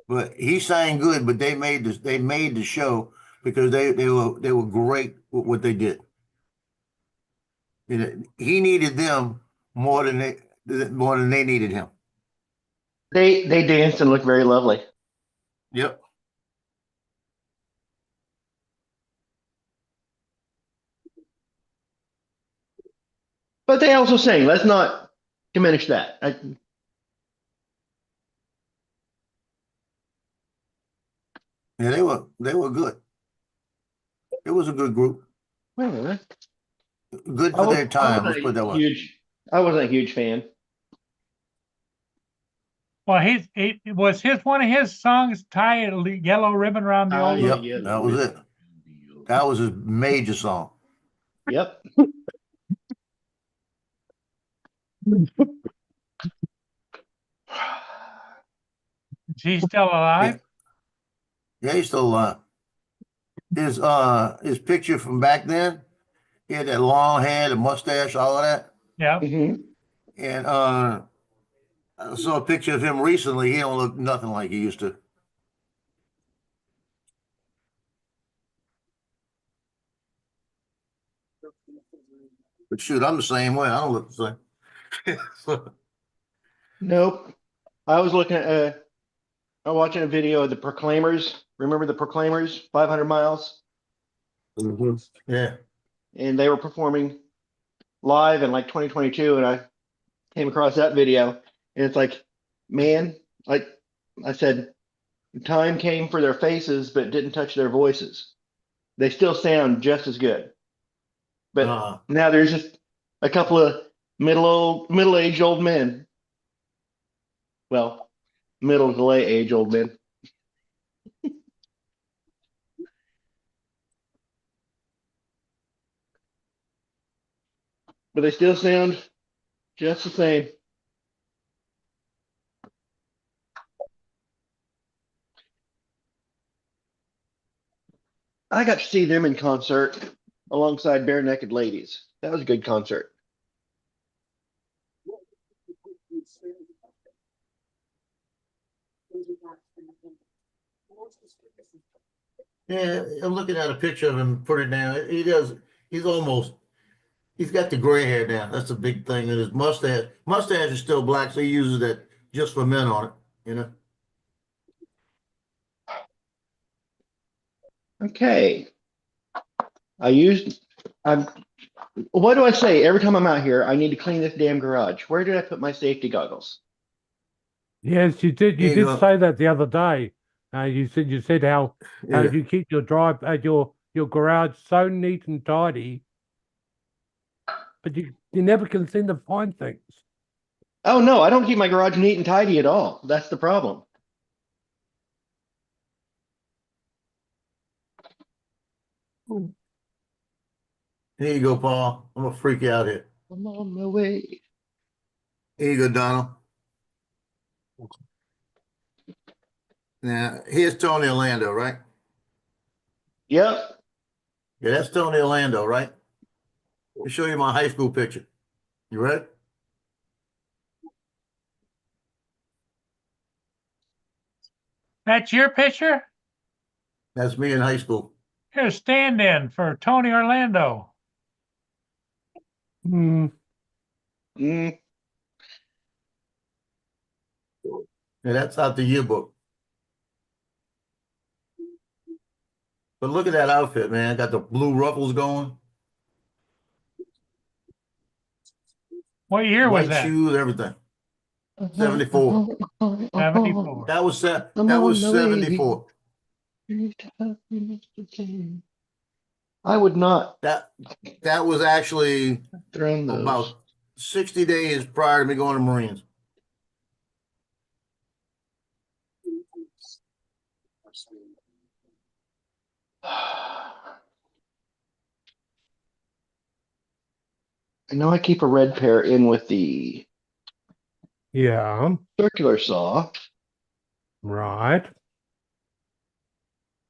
But he sang good, but they made the show because they were great with what they did. You know, he needed them more than they needed him. They danced and looked very lovely. Yep. But they also sang. Let's not diminish that. Yeah, they were good. It was a good group. Well, Good for their time. Let's put it that way. I wasn't a huge fan. Well, was one of his songs tie a yellow ribbon around the old. Yeah, Yep, yeah. that was it. That was his major song. Yep. Is he still alive? Yeah, he's still alive. His picture from back then, he had that long hair, the mustache, all of that. Yeah. Mhm. And I saw a picture of him recently. He don't look nothing like he used to. But shoot, I'm the same way. I don't look the same. Nope. I was looking at I'm watching a video of the Proclaimers. Remember the Proclaimers? 500 miles, Yeah. and they were performing live in like 2022, and I came across that video, and it's like, man, like I said, time came for their faces, but didn't touch their voices. They still sound just as good, but now there's just a couple of middle-aged old men. Well, middle to late age old men. But they still sound just the same. I got to see them in concert alongside Bare Naked Ladies. That was a good concert. Yeah, I'm looking at a picture of him, put it down. He's got the gray hair now. That's a big thing. And his mustache is still black, so he uses that just for men on it, you know? Okay. What do I say? Every time I'm out here, I need to clean this damn garage. Where did I put my safety goggles? Yes, you did. You There you go. did say that the other day. You said how Yeah. you keep your your garage so neat and tidy, but you never can seem to find things. Oh no, I don't keep my garage neat and tidy at all. That's the problem. Here you go, Paul. I'm gonna freak you out here. I'm on my way. Here you go, Donald. Now, here's Tony Orlando, right? Yep. Yeah, that's Tony Orlando, right? Let me show you my high school picture. You ready? That's your picture? That's me in high school. Here's stand-in for Tony Orlando. Hmm. Mm, Yeah, that's out the yearbook. But look at that outfit, man. Got the blue ruffles going, What year was white that? shoes, everything. 74. 74. That was I'm that on was the way. 74. I would not That was actually thrown those. about 60 days prior to me going to Marines. I know I keep a red pair in with the Yeah. circular saw. Right.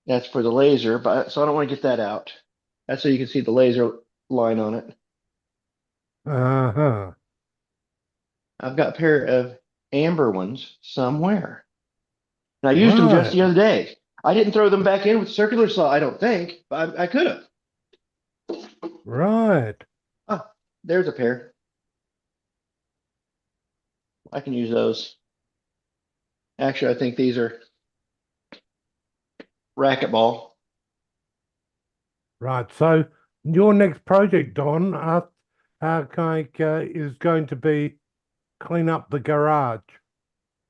That's for the laser, but so I don't want to get that out. That's so you can see the laser line on it. Uh-huh. I've got a pair of amber ones somewhere. And I used them just the Right. other day. I didn't throw them back in with circular saw, I don't think, but I could have. Right. Oh, there's a pair. I can use those. Actually, I think these are racquetball. Right. So your next project, Don, is going to be clean up the garage.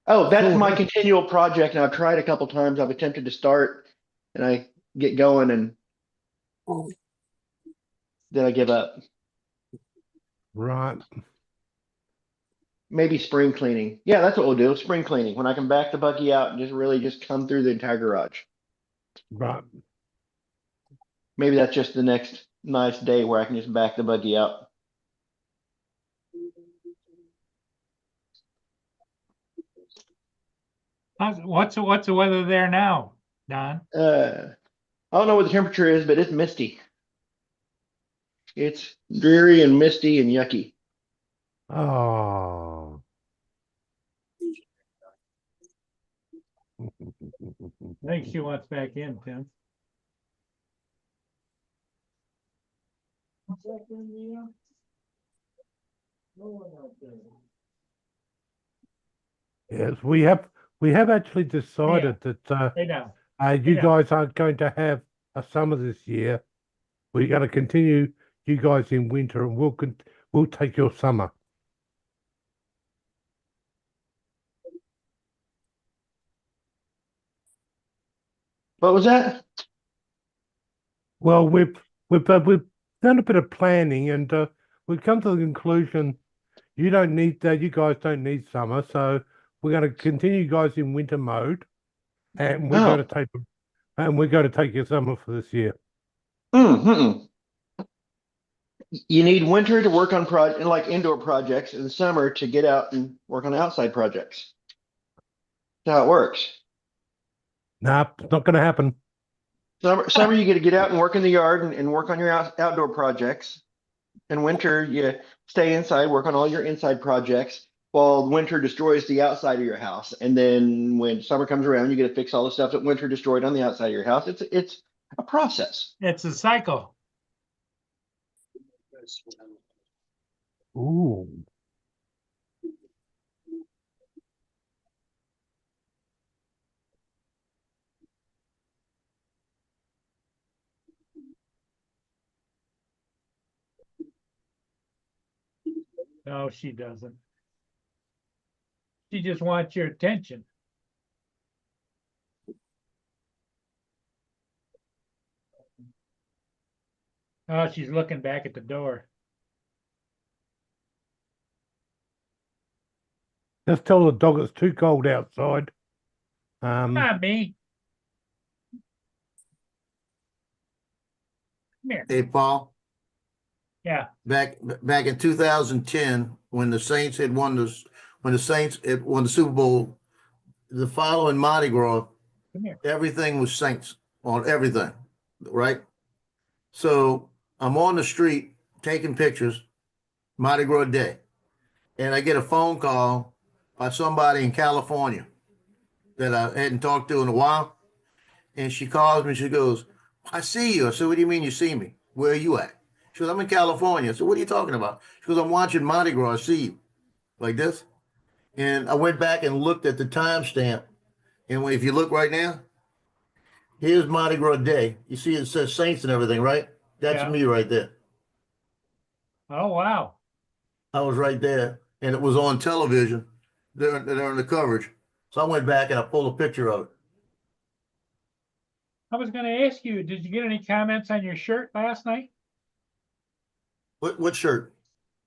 Oh, that's Sort my of. continual project, and I've tried a couple times. I've attempted to start, and I get going, and then I give up. Right. Maybe spring cleaning. Yeah, that's what we'll do. Spring cleaning when I can back the buggy out and just really just come through the entire garage. Right. Maybe that's just the next nice day where I can just back the buggy out. What's the weather there now, Don? I don't know what the temperature is, but it's misty. It's dreary and misty and yucky. Oh. I think she wants back in, Tim. Yes, we have actually decided that Hey now. you Yeah. guys aren't going to have a summer this year. We're going to continue you guys in winter, and we'll take your summer. What was that? Well, we've done a bit of planning, and we've come to the conclusion you guys don't need summer, so we're going to continue you guys in winter mode, and we're going to take your summer for this year. Mm-hmm. You need winter to work on like indoor projects, and summer to get out and work on outside projects. That's how it works. Nah, it's not going to happen. Summer you get to get out and work in the yard and work on your outdoor projects. In winter, you stay inside, work on all your inside projects, while winter destroys the outside of your house. And then when summer comes around, you get to fix all the stuff that winter destroyed on the outside of your house. It's a process. It's a cycle. Ooh. No, she doesn't. She just wants your attention. Oh, she's looking back at the door. Just tell the dog it's too cold outside. Not me. Come here. Hey, Paul, Yeah. back in 2010, when the Saints had won when the Saints had won the Super Bowl, the following Mardi Gras, Come here. everything was Saints on everything, right? So I'm on the street taking pictures, Mardi Gras Day, and I get a phone call by somebody in California that I hadn't talked to in a while. And she calls me, she goes, I see you. I said, what do you mean you see me? Where are you at? She goes, I'm in California. I said, what are you talking about? She goes, I'm watching Mardi Gras. I see you. Like this. And I went back and looked at the timestamp. And if you look right now, here's Mardi Gras Day. You see it says Saints and everything, right? That's Yeah. me right there. Oh, wow. I was right there. And it was on television during the coverage. So I went back and I pulled a picture of it. I was gonna ask you, did you get any comments on your shirt last night? What shirt?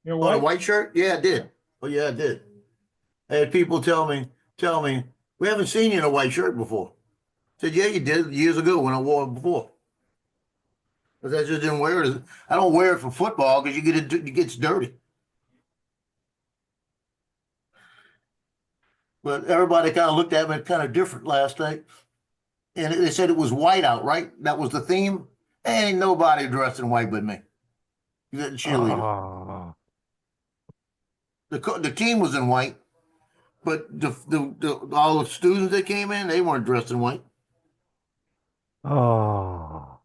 Your Oh, the white? white shirt? Yeah, I did. Oh, yeah, I did. I had people tell me, we haven't seen you in a white shirt before. I said, yeah, you did years ago when I wore it before. Because I just didn't wear it. I don't wear it for football because it gets dirty. But everybody kind of looked at me kind of different last night. And they said it was white out, right? That was the theme. Ain't nobody dressed in white but me. The cheerleader. Oh, The team was in white, but all the students that came in, they weren't dressed in white. oh,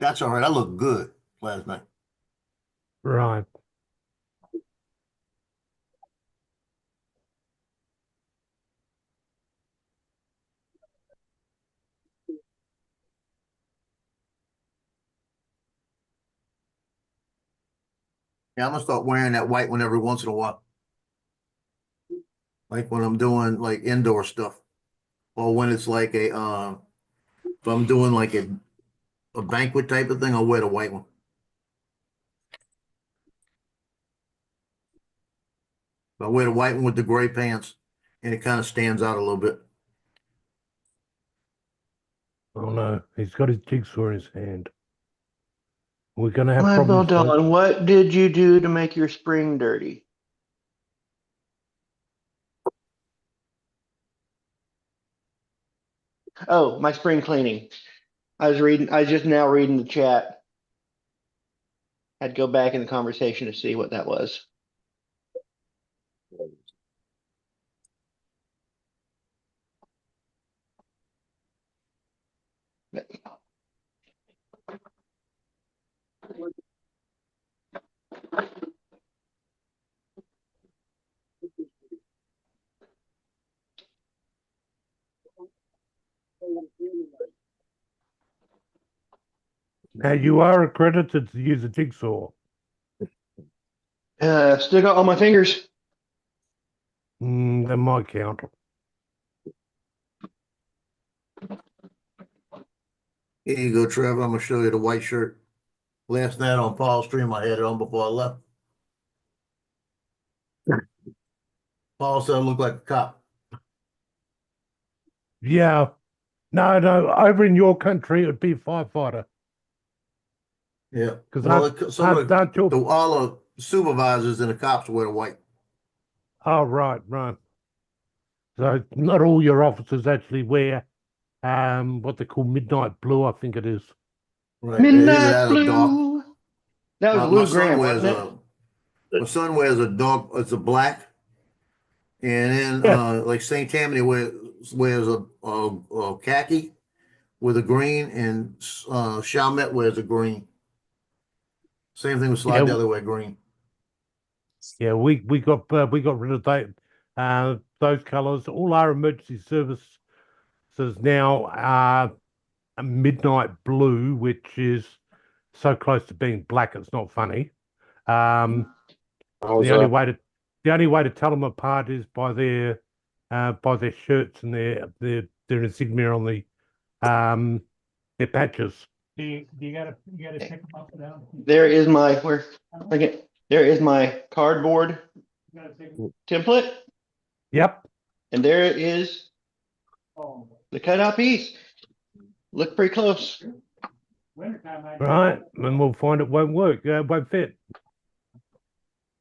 That's all right. I looked good last night. right. Yeah, I'm gonna start wearing that white one every once in a while. Like when I'm doing like indoor stuff. Or when it's like if I'm doing like a banquet type of thing, I'll wear the white one. I wear the white one with the gray pants, and it kind of stands out a little bit. Oh no, he's got his jigsaw in his hand. We're gonna have Well problems. folks. done. What did you do to make your spring dirty? Oh, my spring cleaning. I was just now reading the chat. I'd go back in the conversation to see what that was. Now you are accredited to use a jigsaw. Still got all my fingers. That might count. Here you go, Trevor. I'm gonna show you the white shirt. Last night on Paul's stream, I had it on before I left. Paul said I look like a cop. Yeah. No, over in your country, it would be a firefighter. Yeah, Because all the supervisors and the cops wear the white. oh, right. So not all your officers actually wear what they call midnight blue, I think it is. Right. Either Midnight that or dark. blue. That was My Lou son Graham, wears wasn't it? my son wears a dog. It's a black, and then Yeah. like St. Tammany wears a khaki with a green, and Chalmette wears a green. Same thing with Slide Yeah. the other way, green. Yeah, we got rid of those colours. All our emergency services now are a midnight blue, which is so close to being black it's not funny. How's The only that? way to tell them apart is by their shirts and their insignia on their patches. You gotta pick them up and down. There is my there is my cardboard You gotta take 'em- template, Yep. and there is oh, the cutout piece. Look pretty close. wintertime, I- Right, and we'll find it won't work. It won't fit.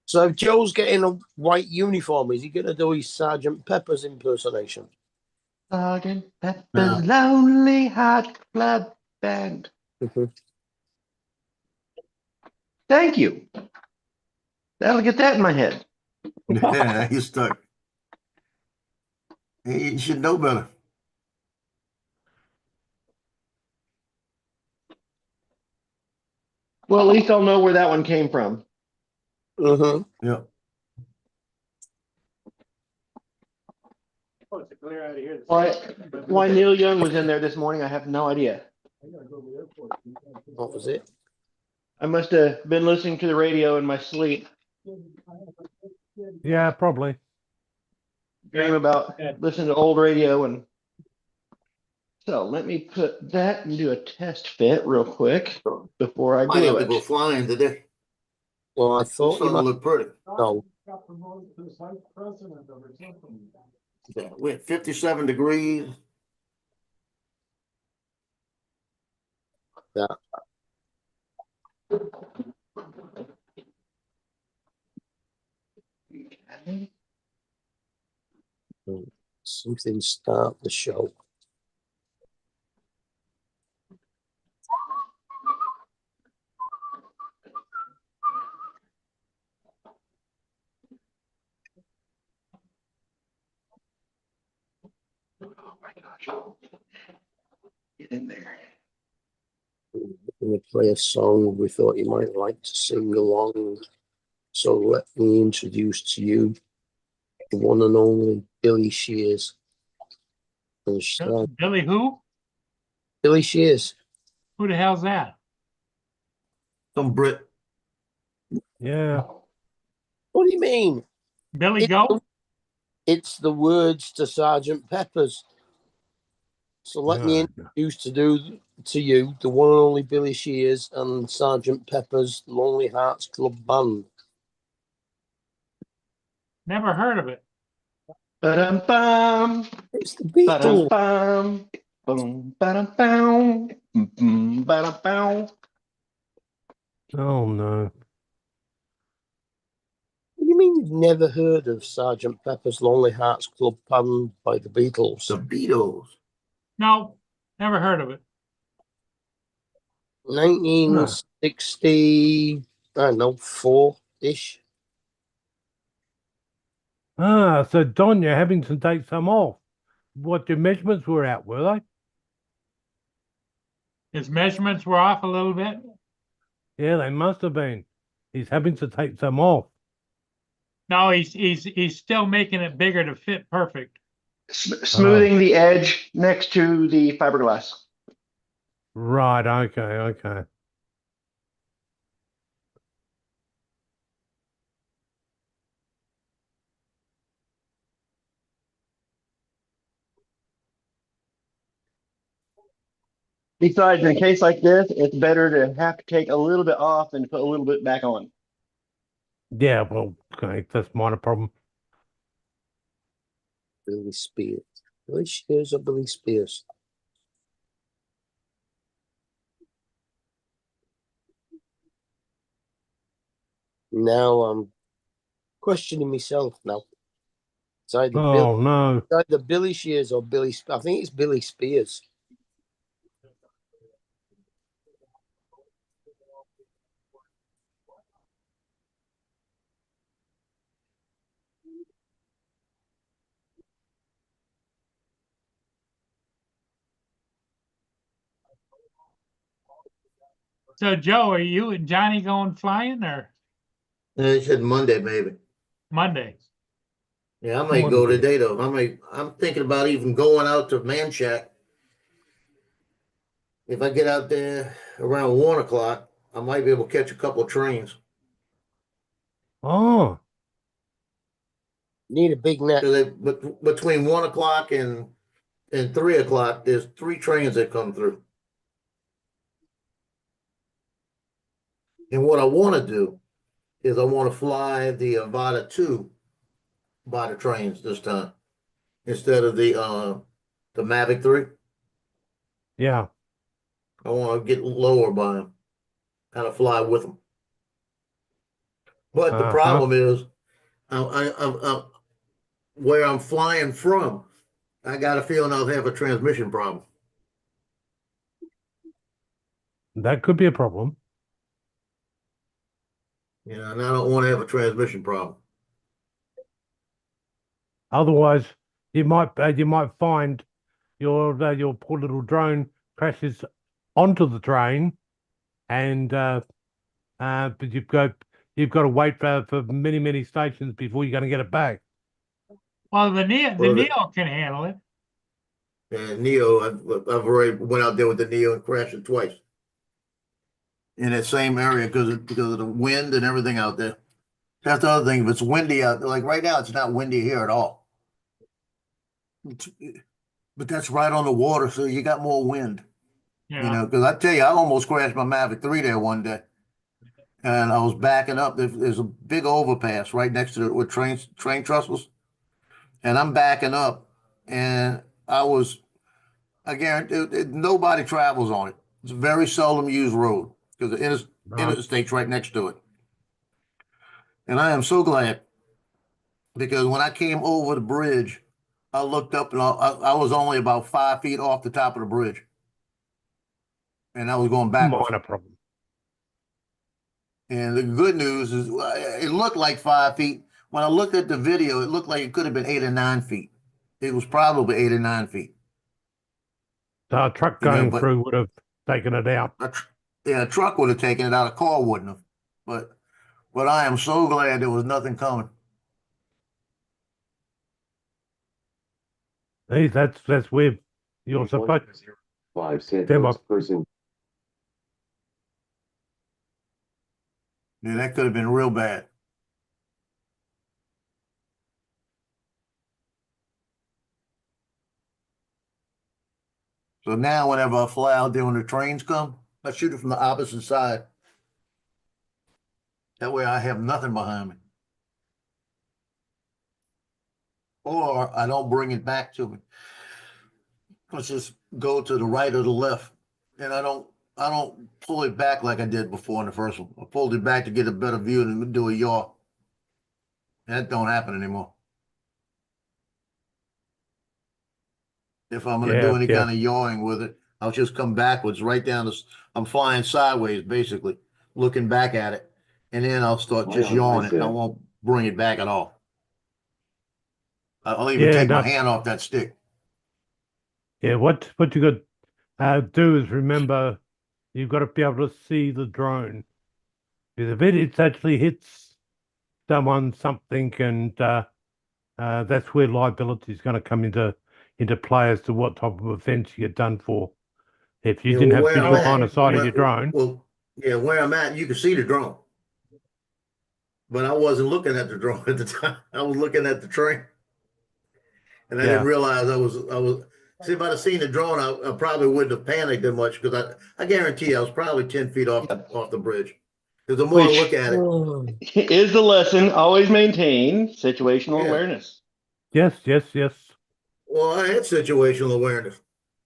So if Joe's getting a white uniform, is he going to do his Sergeant Pepper's impersonation? Sergeant Pepper's No. Lonely Heart Club Band. Thank you. That'll get that in my head. Yeah, you're stuck. You should know better. Well, at least I'll know where that one came from. Mm-hmm. Yeah. Oh, it's clear out of here. Why Neil Young was in there this morning, I have no idea. What was it? I must have been listening to the radio in my sleep, Yeah, probably. dream about listening to old radio. And so let me put that and do a test fit real quick before I Might have glue to go it. flying today. Well, I It's thought you starting to might look pretty. know. Yeah, we're at 57 degrees. Something start the show. Oh my gosh. Get in there. We're going to play a song we thought you might like to sing along. So let me introduce to you the one and only Billy Shears. And Billy who? Billy Shears. Who the hell's that? Some Brit. Yeah. What do you mean? Billy Goat? It's the words to Sergeant Pepper's. So let me introduce to you the one and only Billy Shears and Sergeant Pepper's Lonely Hearts Club Band. Never heard of it. Ba-dum-bum. It's the Beatles. Ba-dum-bum. Boom. Ba-dum-bum. Boom. Ba-dum-bum. Oh no. What do you mean you've never heard of Sergeant Pepper's Lonely Hearts Club Band by the Beatles? The Beatles. No, never heard of it. 1960, I don't know, 4-ish. Ah, so Don, you're having to take some off. What your measurements were out, were they? His measurements were off a little bit. Yeah, they must have been. He's having to take some off. No, he's still making it bigger to fit perfect. Smoothing the edge next to the fiberglass. Right, okay. Besides, in a case like this, it's better to have to take a little bit off and put a little bit back on. Yeah, well, okay, that's minor problem. Billy Spears. Billy Shears or Billy Spears? Now I'm questioning myself now. It's either, No. it's either Billy Shears or Billy. I think it's Billy Spears. So Joe, are you and Johnny going flying or They said Monday, maybe. Monday? Yeah, I might go Monday. today though. I'm thinking about even going out to Manchac. If I get out there around 1 o'clock, I might be able to catch a couple of trains. Oh, Need a big net. So between 1 o'clock and 3 o'clock, there's 3 trains that come through. And what I want to do is I want to fly the Avata 2 by the trains this time instead of the Mavic 3. yeah. I want to get lower by them, kind of fly with them. But the problem is, I where I'm flying from, I got a feeling I'll have a transmission problem. That could be a problem. You know, and I don't want to have a transmission problem. Otherwise, you might find your poor little drone crashes onto the train, and but you've got to wait for many stations before you're going to get it back. Well, the Neo Well, Neo can handle it. And Neo, I've already went out there with the Neo and crashed it twice. In that same area because of the wind and everything out there. That's the other thing. If it's windy out there, like right now, it's not windy here at all. But that's right on the water, so you got more wind. Yeah. You know, because I tell you, I almost crashed my Mavic 3 there one day. And I was backing up. There's a big overpass right next to it with train trestles. And I'm backing up, and I guarantee nobody travels on it. It's a very seldom used road because the interstate's right next to it. And I am so glad because when I came over the bridge, I looked up and I was only about 5 feet off the top of the bridge. And I was going backwards. Minor problem. And the good news is it looked like 5 feet. When I looked at the video, it looked like it could have been 8 or 9 feet. It was probably 8 or 9 feet. So a truck You know, going but- through would have taken it out. A truck would have taken it out. A car wouldn't have. But I am so glad there was nothing coming. Hey, that's where you're supposed. 5 Them Santos up. person. Yeah, that could have been real bad. So now whenever I fly out there when the trains come, I shoot it from the opposite side. That way I have nothing behind me. Or I don't bring it back to me. Let's just go to the right or the left. And I don't pull it back like I did before in the first one. I pulled it back to get a better view and do a yaw. That don't happen anymore. If I'm going to do any kind of yawing with it, I'll just come backwards right down this. I'm flying sideways, basically, looking back at it. And then I'll start just yawing it. I won't bring it back at all. I'll even take my hand off that stick. Yeah, what you got to do is remember you've got to be able to see the drone. Because if it actually hits something, and that's where liability is going to come into play as to what type of offence you get done for. If you didn't have visual line of sight of your drone. Well, yeah, where I'm at, you can see the drone. But I wasn't looking at the drone at the time. I was looking at the train. And I didn't realize I was see, if I'd have seen the drone, I probably wouldn't have panicked that much because I guarantee I was probably 10 feet off the bridge. Because the more I look at it. Is the lesson always maintain situational awareness? Yes. Well, I had situational awareness.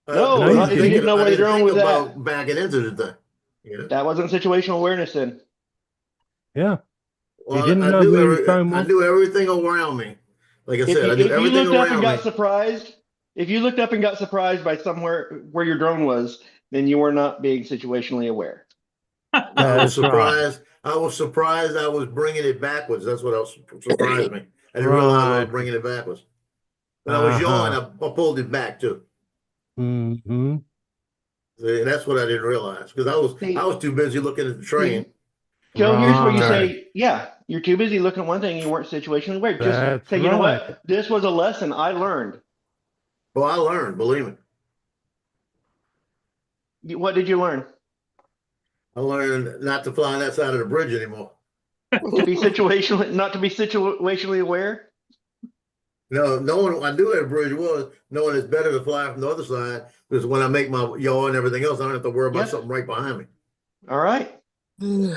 No, you didn't know where the drone was at. Backing into the thing. You know? That wasn't situational awareness then. Yeah. Well, You didn't know where the drone was? I knew everything around me. Like I said, I knew If you everything looked up and around got me. surprised, if you looked up and got surprised by somewhere where your drone was, then you were not being situationally aware. I was surprised. I was surprised I was bringing it backwards. That's what else surprised me. I didn't realize I was bringing it backwards. When I was yawing, I pulled it back too. Mm-hmm. See, that's what I didn't realize because I was too busy looking at the train. Joe, here's where you say, yeah, you're too busy looking at one thing and you weren't situationally aware. Just say, you know what? This was a lesson I learned. Well, I learned, believe me. What did you learn? I learned not to fly on that side of the bridge anymore. To be not to be situationally aware? No, knowing I knew where the bridge was, knowing it's better to fly from the other side because when I make my yaw and everything else, I don't have to worry about something right behind me. All right. Yeah.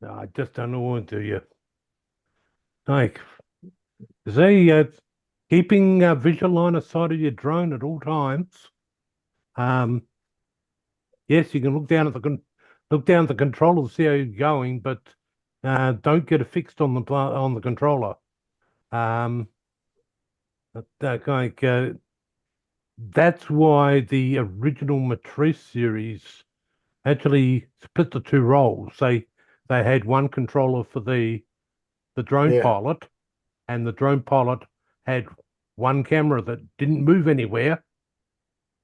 No, I just don't know what to do you. Like, say, keeping a visual line of sight of your drone at all times. Yes, you can look down at the controller to see how you're going, but don't get it fixed on the controller. That's why the original Matrice series actually split the two roles. They had one controller for the drone Yeah. pilot, and the drone pilot had one camera that didn't move anywhere.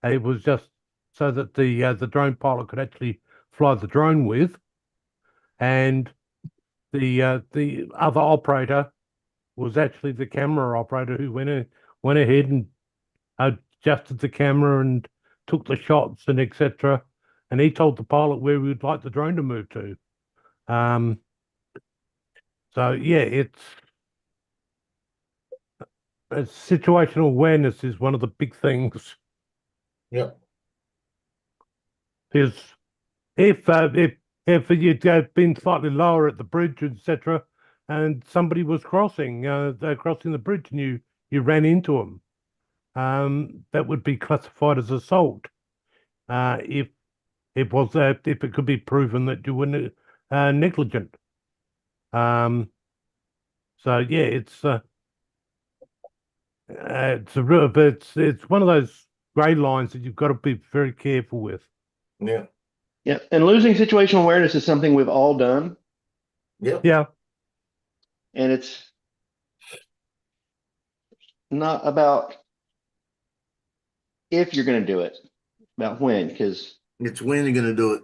It was just so that the drone pilot could actually fly the drone with, and the other operator was actually the camera operator who went ahead and adjusted the camera and took the shots and etc. And he told the pilot where we would like the drone to move to. So yeah, it's situational awareness is one of the big things. Yeah. Because if you'd been slightly lower at the bridge, etc., and somebody was crossing the bridge, and you ran into them, that would be classified as assault. If it could be proven that you were negligent. So yeah, it's one of those grey lines that you've got to be very careful with. Yeah. Yeah, and losing situational awareness is something we've all done, Yeah. Yeah, and it's not about if you're going to do it, about when, because It's when you're gonna do it.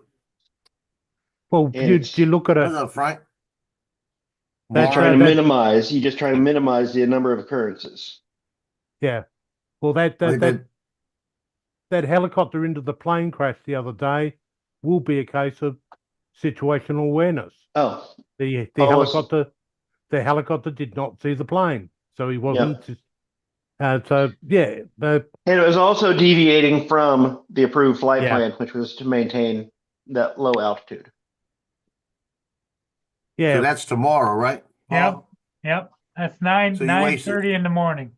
well, It's- you look at What's it. up, Frank? That's trying to that- minimize, you just try to minimize the number of occurrences. Yeah, well, Like that- that helicopter into the plane crash the other day will be a case of situational awareness. Oh, The Almost- helicopter did not see the plane, so he wasn't. So yeah, and it was also deviating from the approved flight Yeah. plan, which was to maintain that low altitude. yeah. So that's tomorrow, right? Yep, Paul? yep. That's nine, So you wasted- 9:30 in the morning.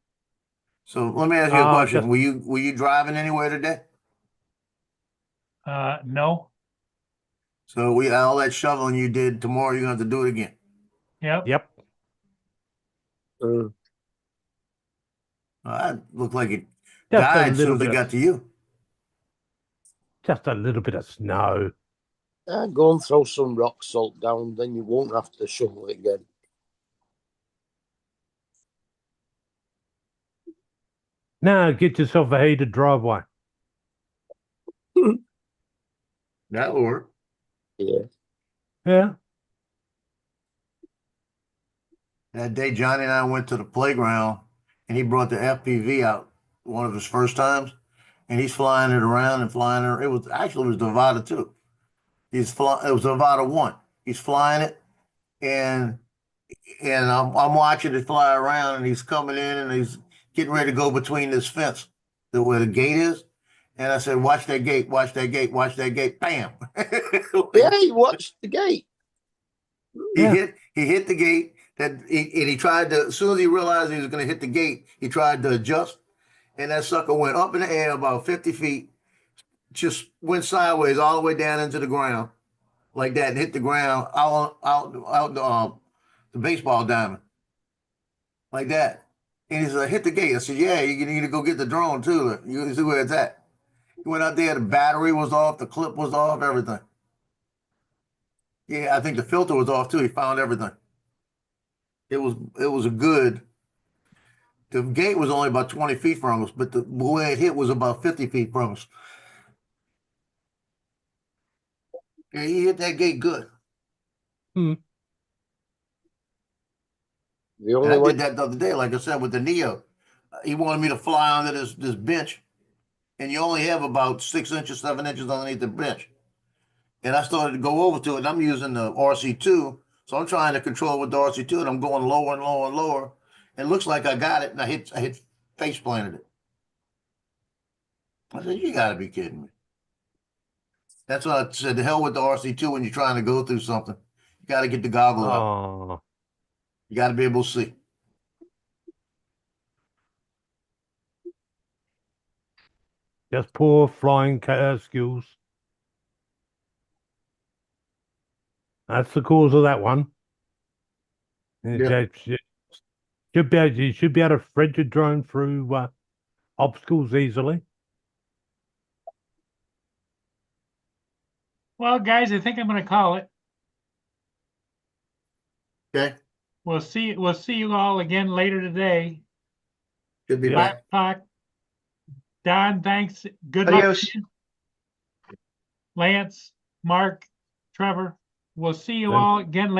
So let me ask you a question. just- Were you driving anywhere today? No, So all that shoveling you did tomorrow, you're gonna have to do it again. yep. Yep. That looked like it Just a died as soon little as it bit. got to you. Just a little bit of snow. Go and throw some rock salt down, then you won't have to shovel it again. Now get yourself a heated driveway. That'll work. Yeah. Yeah. That day, Johnny and I went to the playground, and he brought the FPV out one of his first times, and he's flying it around and flying it. It was the Nevada 2. It was the Nevada 1. He's flying it, and I'm watching it fly around, and he's coming in, and he's getting ready to go between this fence, where the gate is. And I said, "Watch that gate! Watch that gate! Watch that gate!" Bam! Yeah, you watched the gate. Yeah. He hit the gate. And he tried to, as soon as he realized he was going to hit the gate, he tried to adjust, and that sucker went up in the air about 50 feet, just went sideways all the way down into the ground like that, and hit the ground out the baseball diamond like that. And he said, "Hit the gate." I said, "Yeah, you need to go get the drone too. You see where it's at." He went out there. The battery was off. The clip was off. Everything. Yeah, I think the filter was off too. He found everything. It was a good. The gate was only about 20 feet from us, but the way it hit was about 50 feet from us. Yeah, he hit that gate good. The And only I way did that the other day, like I said, with the Neo. He wanted me to fly under this bench, and you only have about 6 inches, 7 inches underneath the bench. And I started to go over to it, and I'm using the RC2, so I'm trying to control with the RC2, and I'm going lower and lower and lower. And it looks like I got it, and I hit face planted it. I said, "You got to be kidding me." That's what I said. The hell with the RC2 when you're trying to go through something. You got to get the goggles out. Oh, You got to be able to see. just poor flying skills. That's the cause of that one. Yeah. You should be able to thread your drone through obstacles easily. Well, guys, I think I'm gonna call it. Okay, We'll see you all again later today. should be Yeah. back. 5 o'clock. Don, thanks. Good luck. Adios. to you. Lance, Mark, Trevor, we'll see you Thank- all again later.